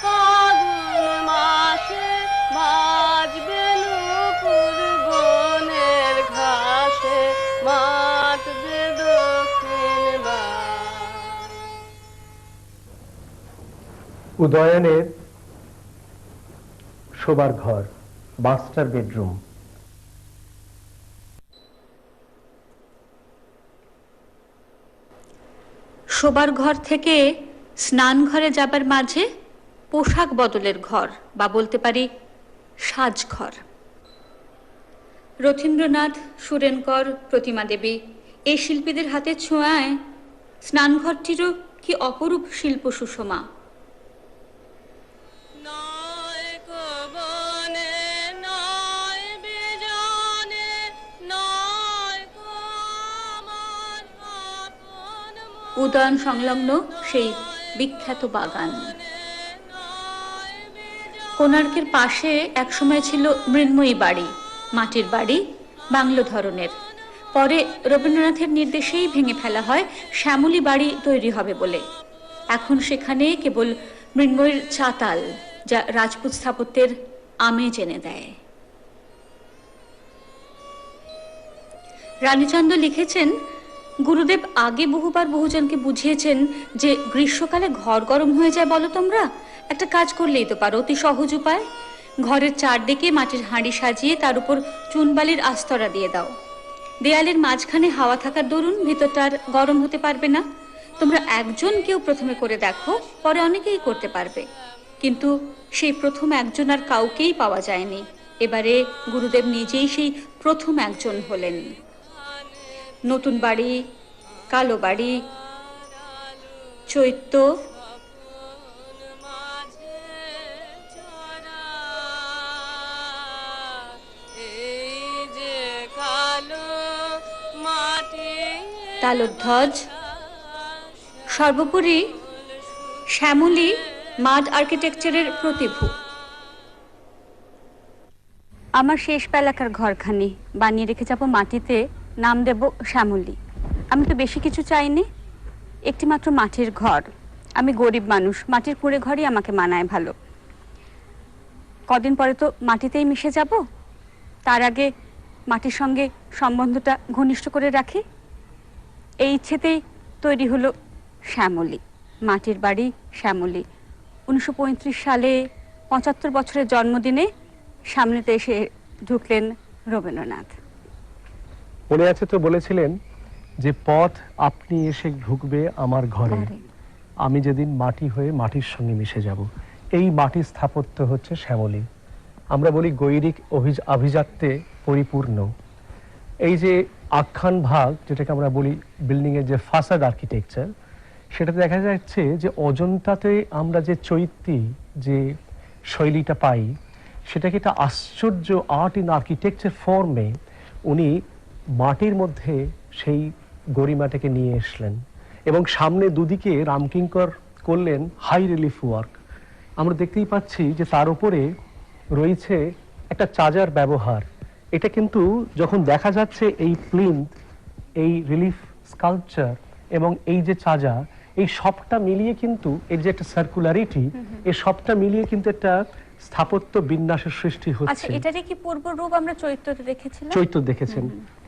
ফাগুন মাসে বাজবে নূপুর বনের ঘাসে মাতবে দক্ষিণ বাঁ। উদয়নের শোবার ঘর, মাস্টার বেডরুম। শোবার ঘর থেকে স্নান ঘরে যাবার মাঝে পোশাক বদলের ঘর, বা বলতে পারি সাজঘর। রথীন্দ্রনাথ, সুরেনকর, প্রতিমা দেবী এই শিল্পীদের হাতে ছোঁয়ায় স্নানঘরটিরও কি অপরূপ শিল্প সুষমা। নয় কবনে নয় বিজনে নয় আমার আপন উদয়ন সংলগ্ন সেই বিখ্যাত বাগান। কোণার্কের পাশে একসময় ছিল মৃন্ময়ী বাড়ি, মাটির বাড়ি, বাংলো ধরনের। পরে রবীন্দ্রনাথের নির্দেশেই ভেঙে ফেলা হয় শ্যামলী বাড়ি তৈরি হবে বলে। এখন সেখানে কেবল মৃন্ময়ীর চাতাল, যা রাজপুত স্থাপত্যের আমেজ এনে দেয়। রানীচন্দ্র লিখেছেন, গুরুদেব আগে বহুবার বহুজনকে বুঝিয়েছেন যে গ্রীষ্মকালে ঘর গরম হয়ে যায় বলো তোমরা, একটা কাজ করলেই তো পারো, অতি সহজ উপায়। ঘরের চারদিকে মাটির হাঁড়ি সাজিয়ে তার উপর চুনবালির আস্তরা দিয়ে দাও। দেয়ালের মাঝখানে হাওয়া থাকার দরুন ভিতরটা আর গরম হতে পারবে না। তোমরা একজন কেউ প্রথমে করে দেখো, পরে অনেকেই করতে পারবে। কিন্তু সেই প্রথম একজন আর কাউকেই পাওয়া যায়নি। এবারে গুরুদেব নিজেই সেই প্রথম একজন হলেন। নতুন বাড়ি, কালো বাড়ি, চৈত্য, মাঝে চড়া এই যে কালো মাটি তালধ্বজ, সর্বোপরি শ্যামলী মাড আর্কিটেকচারের প্রতিভূ। আমার শেষ বেলাকার ঘরখানি বানিয়ে রেখে যাব মাটিতে, নাম দেব শ্যামলী। আমি তো বেশি কিছু চাইনি, একটি মাত্র মাটির ঘর। আমি গরিব মানুষ, মাটির কুঁড়ে ঘরই আমাকে মানায় ভালো। কদিন পরে তো মাটিতেই মিশে যাব, তার আগে মাটির সঙ্গে সম্বন্ধটা ঘনিষ্ঠ করে রাখি। এই ইচ্ছেতেই তৈরি হলো শ্যামলী, মাটির বাড়ি শ্যামলী। 1935 সালে 75 বছরের জন্মদিনে সামনেতে এসে ঢুকলেন রবীন্দ্রনাথ। মনে আছে তো বলেছিলেন যে পথ আপনি এসে ঢুকবে আমার ঘরে, আমি যেদিন মাটি হয়ে মাটির সঙ্গে মিশে যাব। এই মাটির স্থাপত্য হচ্ছে শ্যামলী। আমরা বলি গৈরিক আভিজাত্যে পরিপূর্ণ। এই যে আখ্যান ভাগ, যেটাকে আমরা বলি বিল্ডিং এর যে ফাসাদ আর্কিটেকচার, সেটাতে দেখা যাচ্ছে যে অজন্তাতে আমরা যে চৈত্যী যে শৈলীটা পাই, সেটাকে একটা আশ্চর্য আর্ট ইন আর্কিটেকচার ফর্মে উনি মাটির মধ্যে সেই গরিমাটাকে নিয়ে আসলেন। এবং সামনে দুদিকে রামকিঙ্কর করলেন হাই রিলিফ ওয়ার্ক। আমরা দেখতেই পাচ্ছি যে তার উপরে রয়েছে একটা চাজার ব্যবহার। এটা কিন্তু যখন দেখা যাচ্ছে এই প্লিন্থ, এই রিলিফ স্কাল্পচার এবং এই যে চাজা, এই সবটা মিলিয়ে কিন্তু এর যে একটা সার্কুলারিটি, এই সবটা মিলিয়ে কিন্তু একটা স্থাপত্য বিন্যাসের সৃষ্টি আচ্ছা, হচ্ছে। এটারই কি পূর্ব রূপ আমরা চৈত্যতে দেখেছিলাম? চৈত্য দেখেছেন।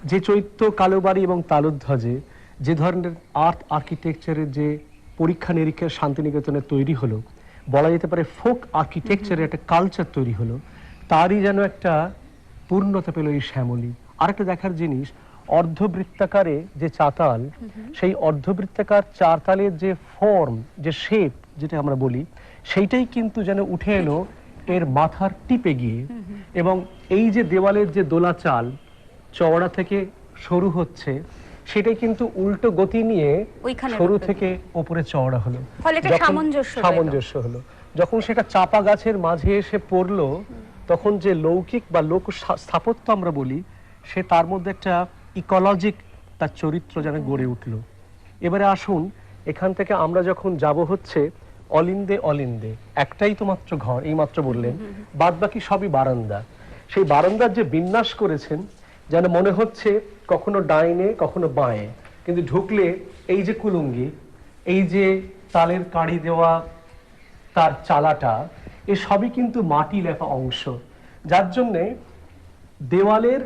যে চৈত্য কালোবাড়ি এবং তালুধ্বজে যে ধরনের আর্ট আর্কিটেকচারের যে পরীক্ষা নিরীক্ষার শান্তিনিকেতনে তৈরি হলো, বলা যেতে পারে ফোক আর্কিটেকচারের একটা কালচার তৈরি হলো, তারই যেন একটা পূর্ণতা পেল এই শ্যামলী। আরেকটা দেখার জিনিস, অর্ধবৃত্তাকারে যে চাতাল, সেই অর্ধবৃত্তাকার চাতালের যে ফর্ম, যে শেপ যেটা আমরা বলি, সেইটাই কিন্তু যেন উঠে এলো এর মাথার টিপে গিয়ে। এবং এই যে দেওয়ালের যে দোলা চাল চওড়া থেকে সরু হচ্ছে, সেটাই কিন্তু উল্টো গতি নিয়ে সরু থেকে ওপরে চওড়া হলো, ফলে একটা সামঞ্জস্য হলো। যখন সেটা চাপা গাছের মাঝে এসে পড়লো, তখন যে লৌকিক বা লোক স্থাপত্য আমরা বলি, সে তার মধ্যে একটা ইকোলজিক তার চরিত্র যেন গড়ে উঠলো। এবারে আসুন, এখান থেকে আমরা যখন যাব হচ্ছে অলিন্দে অলিন্দে, একটাই তো মাত্র ঘর, এই মাত্র বললেন, বাদ বাকি সবই বারান্দা। সেই বারান্দার যে বিন্যাস করেছেন, যেন মনে হচ্ছে কখনো ডাইনে কখনো বাঁয়ে, কিন্তু ঢুকলে এই যে কুলুঙ্গি, এই যে তালের কাঁড়ি দেওয়া তার চালাটা, এ সবই কিন্তু মাটি লেপা অংশ, যার জন্যে দেওয়ালের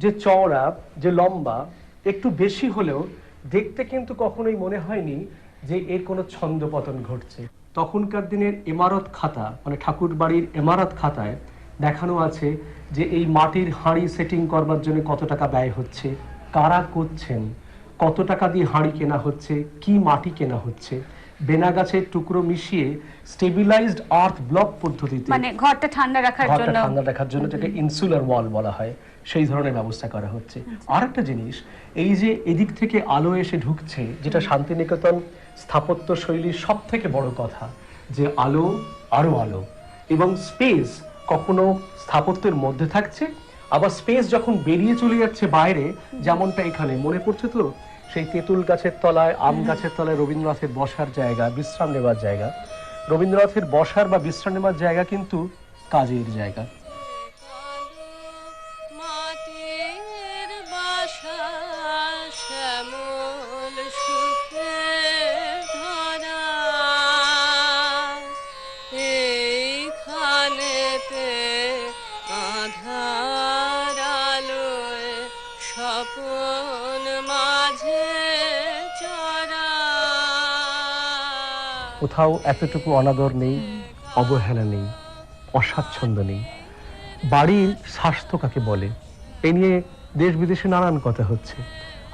যে চওড়া, যে লম্বা একটু বেশি হলেও দেখতে কিন্তু কখনোই মনে হয়নি যে এর কোনো ছন্দপতন ঘটছে। তখনকার দিনের ইমারত খাতা, মানে ঠাকুর বাড়ির ইমারত খাতায় দেখানো আছে যে এই মাটির হাঁড়ি সেটিং করবার জন্য কত টাকা ব্যয় হচ্ছে, কারা করছেন, কত টাকা দিয়ে হাঁড়ি কেনা হচ্ছে, কি মাটি কেনা হচ্ছে, বেনা গাছের টুকরো মিশিয়ে স্টেবিলাইজড আর্থ ব্লক পদ্ধতিতে, মানে ঘরটা ঠান্ডা রাখার জন্য যেটা ইনসুলার ওয়াল বলা হয়, সেই ধরনের ব্যবস্থা করা হচ্ছে। আরেকটা জিনিস, এই যে এদিক থেকে আলো এসে ঢুকছে, যেটা শান্তিনিকেতন স্থাপত্য শৈলীর সব থেকে বড় কথা, যে আলো, আরো আলো, এবং স্পেস কখনো স্থাপত্যের মধ্যে থাকছে, আবার স্পেস যখন বেরিয়ে চলে যাচ্ছে বাইরে, যেমনটা এখানে মনে পড়ছে তো, সেই তেঁতুল গাছের তলায়, আম গাছের তলায় রবীন্দ্রনাথের বসার জায়গা, বিশ্রাম নেবার জায়গা। রবীন্দ্রনাথের বসার বা বিশ্রাম নেবার জায়গা কিন্তু কাজের জায়গা। মাটির বাসা শ্যামল সুখে ধরা, এইখানেতে আধার আলোয় স্বপন মাঝে চরা। কোথাও এতটুকু অনাদর নেই, অবহেলা নেই, অস্বাচ্ছন্দ্য নেই। বাড়ির স্বাস্থ্য কাকে বলে, এ নিয়ে দেশ বিদেশে নানান কথা হচ্ছে।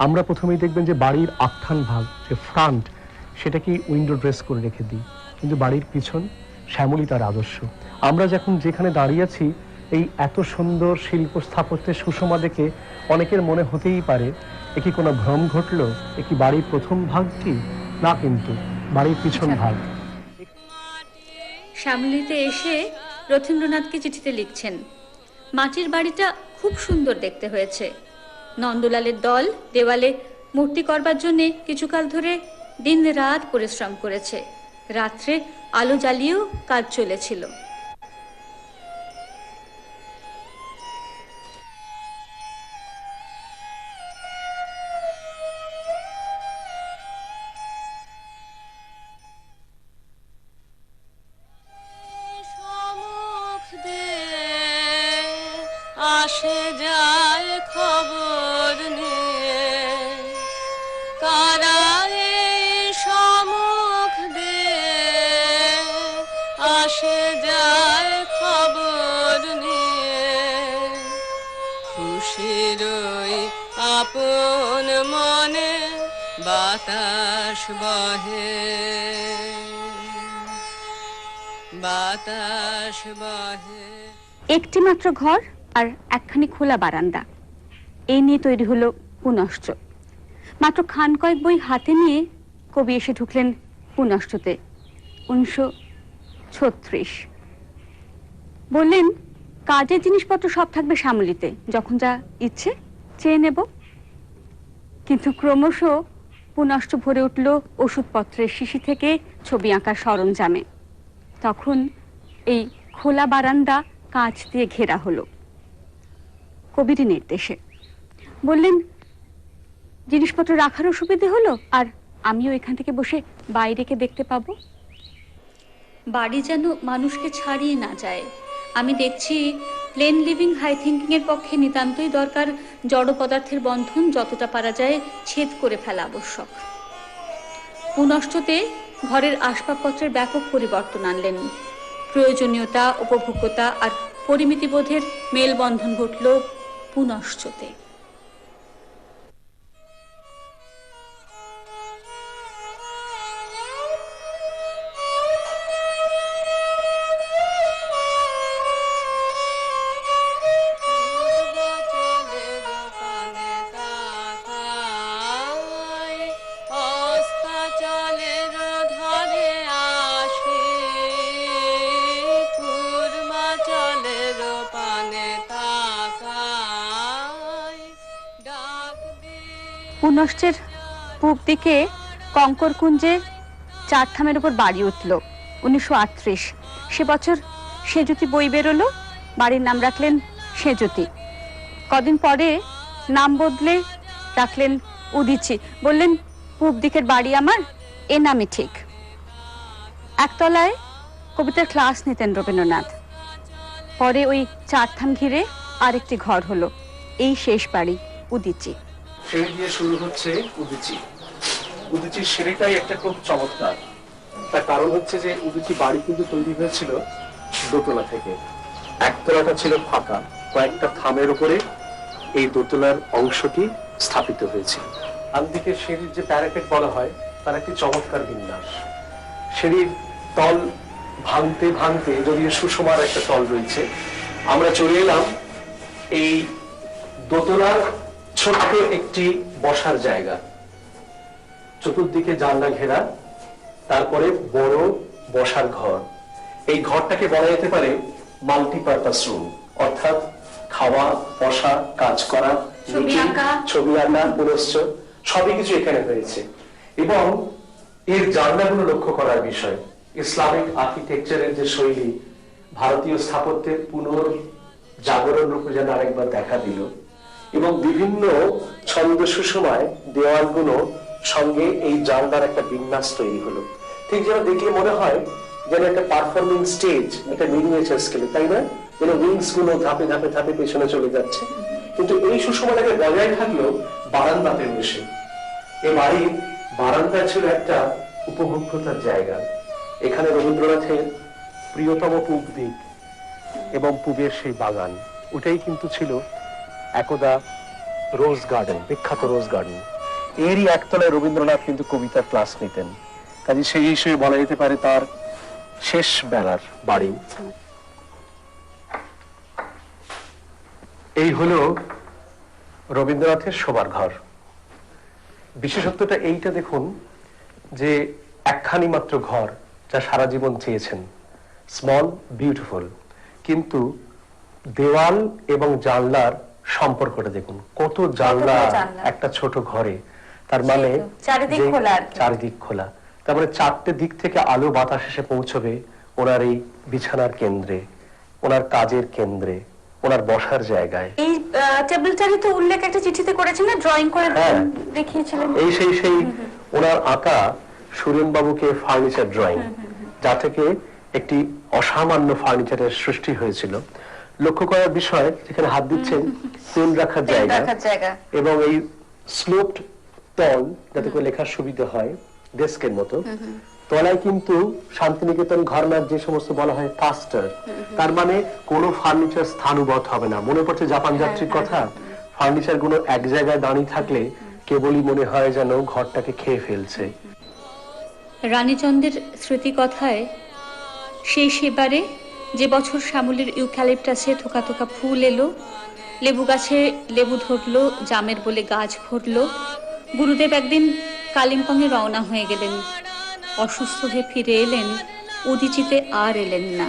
আমরা প্রথমেই দেখবেন যে বাড়ির আখ্যান ভাগ, যে ফ্রন্ট, সেটাকে উইন্ডো ড্রেস করে রেখে দিই, কিন্তু বাড়ির পিছন শ্যামলী তার আদর্শ। আমরা যখন যেখানে দাঁড়িয়ে আছি, এই এত সুন্দর শিল্প স্থাপত্যের সুষমা দেখে অনেকের মনে হতেই পারে এ কি কোনো ভ্রম ঘটলো, এ কি বাড়ির প্রথম ভাগটি? না, কিন্তু বাড়ির পিছন ভাগ। শ্যামলীতে এসে রথীন্দ্রনাথকে চিঠিতে লিখছেন, মাটির বাড়িটা খুব সুন্দর দেখতে হয়েছে। নন্দলালের দল দেওয়ালে মূর্তি করবার জন্যে কিছুকাল ধরে দিন রাত পরিশ্রম করেছে, রাত্রে আলো জ্বালিয়েও কাজ চলেছিল। সমুখ দিয়ে আসে যায় খবর নিয়ে, কারা এই সমুখ দিয়ে আসে যায় খবর নিয়ে, খুশির ওই আপন মনে বাতাস বহে, বাতাস বহে। একটি মাত্র ঘর আর একখানি খোলা বারান্দা, এই নিয়ে তৈরি হলো পুনশ্চ। মাত্র খান কয়েক বই হাতে নিয়ে কবি এসে ঢুকলেন পুনশ্চতে 1936। বললেন, কাজের জিনিসপত্র সব থাকবে শ্যামলীতে, যখন যা ইচ্ছে চেয়ে নেব। কিন্তু ক্রমশ পুনশ্চ ভরে উঠল ওষুধপত্রের শিশি থেকে ছবি আঁকার সরঞ্জামে। তখন এই খোলা বারান্দা কাঁচ দিয়ে ঘেরা হলো কবির নির্দেশে। বললেন, জিনিসপত্র রাখারও সুবিধে হলো, আর আমিও এখান থেকে বসে বাইরেকে দেখতে পাবো। বাড়ি যেন মানুষকে ছাড়িয়ে না যায়। আমি দেখছি প্লেন লিভিং হাই থিঙ্কিং এর পক্ষে নিতান্তই দরকার জড় পদার্থের বন্ধন যতটা পারা যায় ছেদ করে ফেলা আবশ্যক। পুনশ্চতে ঘরের আসবাবপত্রের ব্যাপক পরিবর্তন আনলেন। প্রয়োজনীয়তা, উপভোগ্যতা আর পরিমিতিবোধের মেলবন্ধন ঘটল পুনশ্চতে। পূর্বাচলের পানে তাকাই, অস্তাচলের ধারে আসি, পূর্বাচলের পানে তাকাই, ডাক দিই পুনশ্চের পূব দিকে কঙ্করকুঞ্জে চারথামের উপর বাড়ি উঠল 1938। সে বছর সেজুতি বই বেরোলো, বাড়ির নাম রাখলেন সেজুতি। কদিন পরে নাম বদলে রাখলেন উদিচি, বললেন পূব দিকের বাড়ি আমার, এ নামই ঠিক। একতলায় কবিতার ক্লাস নিতেন রবীন্দ্রনাথ। পরে ওই চারথাম ঘিরে আরেকটি ঘর হলো, এই শেষ বাড়ি উদিচি। সিঁড়ি দিয়ে শুরু হচ্ছে উদিচি। উদিচির সিঁড়িটাই একটা খুব চমৎকার। তার কারণ হচ্ছে যে উদিচি বাড়ি কিন্তু তৈরি হয়েছিল দোতলা থেকে। একতলাটা ছিল ফাঁকা, কয়েকটা থামের উপরে এই দোতলার অংশটি স্থাপিত হয়েছে। আনদিকে সিঁড়ির যে প্যারাপেট বলা হয় তার একটি চমৎকার বিন্যাস। সিঁড়ির তল ভাঙতে ভাঙতে, যদিও সুষমার একটা তল রয়েছে, আমরা চলে এলাম এই দোতলার ছোট্ট একটি বসার জায়গা, চতুর্দিকে জানলা ঘেরা, তারপরে বড় বসার ঘর। এই ঘরটাকে বলা যেতে পারে মাল্টিপারপাস রুম, অর্থাৎ খাওয়া, বসা, কাজ করা, ছবি আঁকা, পুনশ্চ সবই কিছু এখানে হয়েছে। এবং এর জানলাগুলো লক্ষ্য করার বিষয়, ইসলামিক আর্কিটেকচারের যে শৈলী ভারতীয় স্থাপত্যের পুনর্জাগরণ রূপে যেন আরেকবার দেখা দিল। এবং বিভিন্ন ছন্দ সুষমায় দেওয়ালগুলো সঙ্গে এই জানলার একটা বিন্যাস তৈরি হলো। ঠিক যেন দেখলে মনে হয় যেন একটা পারফর্মিং স্টেজ, একটা মিনিয়েচার স্কেলে, তাই না? যেন উইংস গুলো ধাপে ধাপে ধাপে পেছনে চলে যাচ্ছে। কিন্তু এই সুষমাটাকে বজায় থাকলো বারান্দাতে বসে। এই বাড়ির বারান্দা ছিল একটা উপভোগ্যতার জায়গা। এখানে রবীন্দ্রনাথের প্রিয়তম পূব দিক এবং পূবের সেই বাগান, ওটাই কিন্তু ছিল একদা রোজ গার্ডেন, বিখ্যাত রোজ গার্ডেন। এরই একতলায় রবীন্দ্রনাথ কিন্তু কবিতার ক্লাস নিতেন। কাজে সেই হিসেবে বলা যেতে পারে তার শেষ বেলার বাড়ি। এই হলো রবীন্দ্রনাথের শোবার ঘর। বিশেষত্বটা এইটা দেখুন যে একখানি মাত্র ঘর, যা সারা জীবন চেয়েছেন, স্মল বিউটিফুল, কিন্তু দেওয়াল এবং জানলার সম্পর্কটা দেখুন, কত জানলা একটা ছোট ঘরে। তার মানে চারিদিক যে খোলা আর কি। চারিদিক খোলা, তার মানে চারটে দিক থেকে আলো বাতাস এসে পৌঁছবে ওনার এই বিছানার কেন্দ্রে, ওনার কাজের কেন্দ্রে, ওনার বসার জায়গায়। এই টেবিলটারই তো উল্লেখ একটা চিঠিতে করেছেন না, ড্রয়িং করে হ্যাঁ। দেখিয়েছিলেন। এই সেই ওনার আঁকা সুরেন বাবুকে ফার্নিচার ড্রয়িং, যা থেকে একটি অসামান্য ফার্নিচারের সৃষ্টি হয়েছিল। লক্ষ্য করার বিষয়, যেখানে হাত দিচ্ছেন পেন রাখার জায়গা এবং এই স্লোপড তল, যাতে করে লেখার সুবিধা হয়, ডেস্কের মতো। তলায় কিন্তু শান্তিনিকেতন ঘরানার যে সমস্ত বলা হয় ফাস্টার, তার মানে কোনো ফার্নিচার স্থানুবদ্ধ হবে না। মনে পড়ছে জাপান যাত্রীর কথা, ফার্নিচার গুলো এক জায়গায় দাঁড়িয়ে থাকলে কেবলই মনে হয় যেন ঘরটাকে খেয়ে ফেলছে। রানীচন্দ্রের স্মৃতিকথায় সেই সেবারে যে বছর শ্যামলীর ইউক্যালিপটাসে থোকা থোকা ফুল এলো, লেবু গাছে লেবু ধরলো, জামের বলে গাছ ভরলো, গুরুদেব একদিন কালিম্পংয়ে রওনা হয়ে গেলেন। অসুস্থ হয়ে ফিরে এলেন, উদিচিতে আর এলেন না।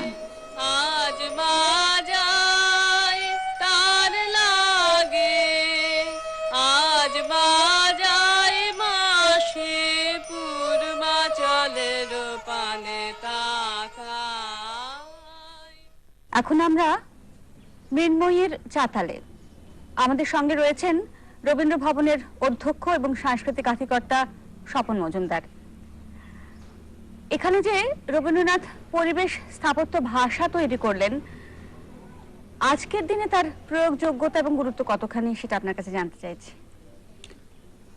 আজ বাজায় তার লাগে, আজ বাজায় মাসি, পূর্বাচলের পানে তাকাই। এখন আমরা মৃন্ময়ীর চাতালে। আমাদের সঙ্গে রয়েছেন রবীন্দ্র ভবনের অধ্যক্ষ এবং সাংস্কৃতিক আধিকর্তা স্বপন মজুমদার। এখানে যে রবীন্দ্রনাথ পরিবেশ স্থাপত্য ভাষা তৈরি করলেন, আজকের দিনে তার প্রয়োগযোগ্যতা এবং গুরুত্ব কতখানি সেটা আপনার কাছে জানতে চাইছি।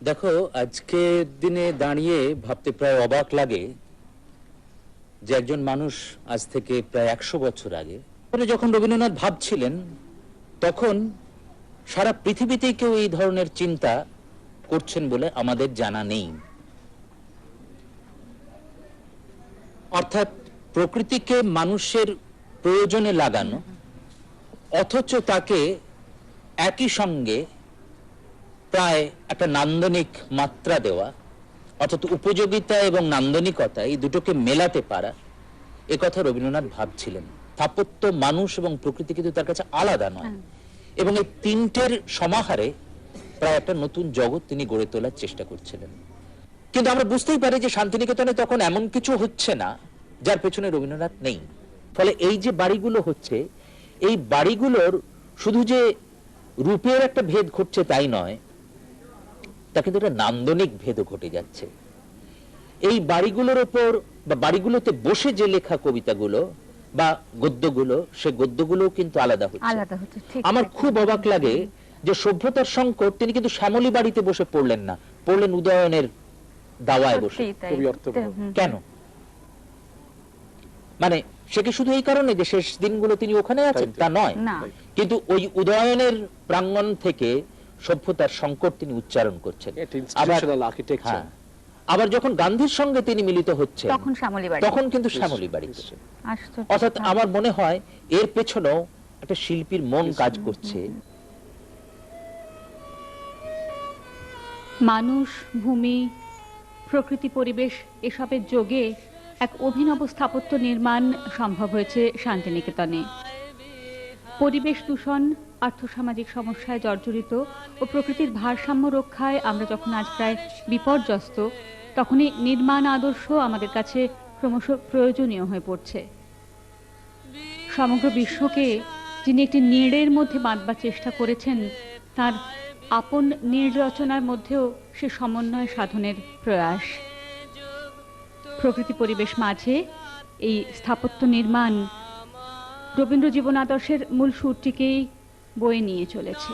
দেখো, আজকের দিনে দাঁড়িয়ে ভাবতে প্রায় অবাক লাগে যে একজন মানুষ আজ থেকে প্রায় 100 বছর আগে যখন রবীন্দ্রনাথ ভাবছিলেন, তখন সারা পৃথিবীতেই কেউ এই ধরনের চিন্তা করছেন বলে আমাদের জানা নেই। অর্থাৎ প্রকৃতিকে মানুষের প্রয়োজনে লাগানো, অথচ তাকে একই সঙ্গে প্রায় একটা নান্দনিক মাত্রা দেওয়া, অর্থাৎ উপযোগিতা এবং নান্দনিকতা এই দুটোকে মেলাতে পারা, একথা রবীন্দ্রনাথ ভাবছিলেন। স্থাপত্য, মানুষ এবং প্রকৃতি কিন্তু তার কাছে আলাদা নয়, এবং এই তিনটের সমাহারে প্রায় একটা নতুন জগৎ তিনি গড়ে তোলার চেষ্টা করছিলেন। কিন্তু আমরা বুঝতেই পারি যে শান্তিনিকেতনে তখন এমন কিছু হচ্ছে না যার পেছনে রবীন্দ্রনাথ নেই। ফলে এই যে বাড়িগুলো হচ্ছে, এই বাড়িগুলোর শুধু যে রূপের একটা ভেদ ঘটছে তাই নয়, তা কিন্তু একটা নান্দনিক ভেদও ঘটে যাচ্ছে। এই বাড়িগুলোর ওপর বা বাড়িগুলোতে বসে যে লেখা কবিতাগুলো বা গদ্যগুলো, সে গদ্যগুলো কিন্তু আলাদা হচ্ছে। আমার খুব অবাক লাগে যে সভ্যতার সংকট তিনি কিন্তু শ্যামলী বাড়িতে বসে পড়লেন না, পড়লেন উদয়নের দাওয়ায় বসে। কেন? মানে সে কি শুধু এই কারণে যে শেষ দিনগুলো তিনি ওখানে আছেন? তা নয়, কিন্তু ওই উদয়নের প্রাঙ্গণ থেকে সভ্যতার সংকট তিনি উচ্চারণ করছেন। আবার যখন গান্ধীর সঙ্গে তিনি মিলিত হচ্ছেন, তখন কিন্তু শ্যামলী বাড়িতে। অর্থাৎ আমার মনে হয় এর পেছনেও একটা শিল্পীর মন কাজ করছে। মানুষ, ভূমি, প্রকৃতি, পরিবেশ এসবের যোগে এক অভিনব স্থাপত্য নির্মাণ সম্ভব হয়েছে শান্তিনিকেতনে। পরিবেশ দূষণ, আর্থসামাজিক সমস্যায় জর্জরিত ও প্রকৃতির ভারসাম্য রক্ষায় আমরা যখন আজ প্রায় বিপর্যস্ত, তখনই নির্মাণ আদর্শ আমাদের কাছে ক্রমশ প্রয়োজনীয় হয়ে পড়ছে। সমগ্র বিশ্বকে যিনি একটি নীড়ের মধ্যে বাঁধবার চেষ্টা করেছেন, তার আপন নীড় রচনার মধ্যেও সে সমন্বয় সাধনের প্রয়াস। প্রকৃতি পরিবেশ মাঝে এই স্থাপত্য নির্মাণ রবীন্দ্র জীবন আদর্শের মূল সুরটিকেই বয়ে নিয়ে চলেছে।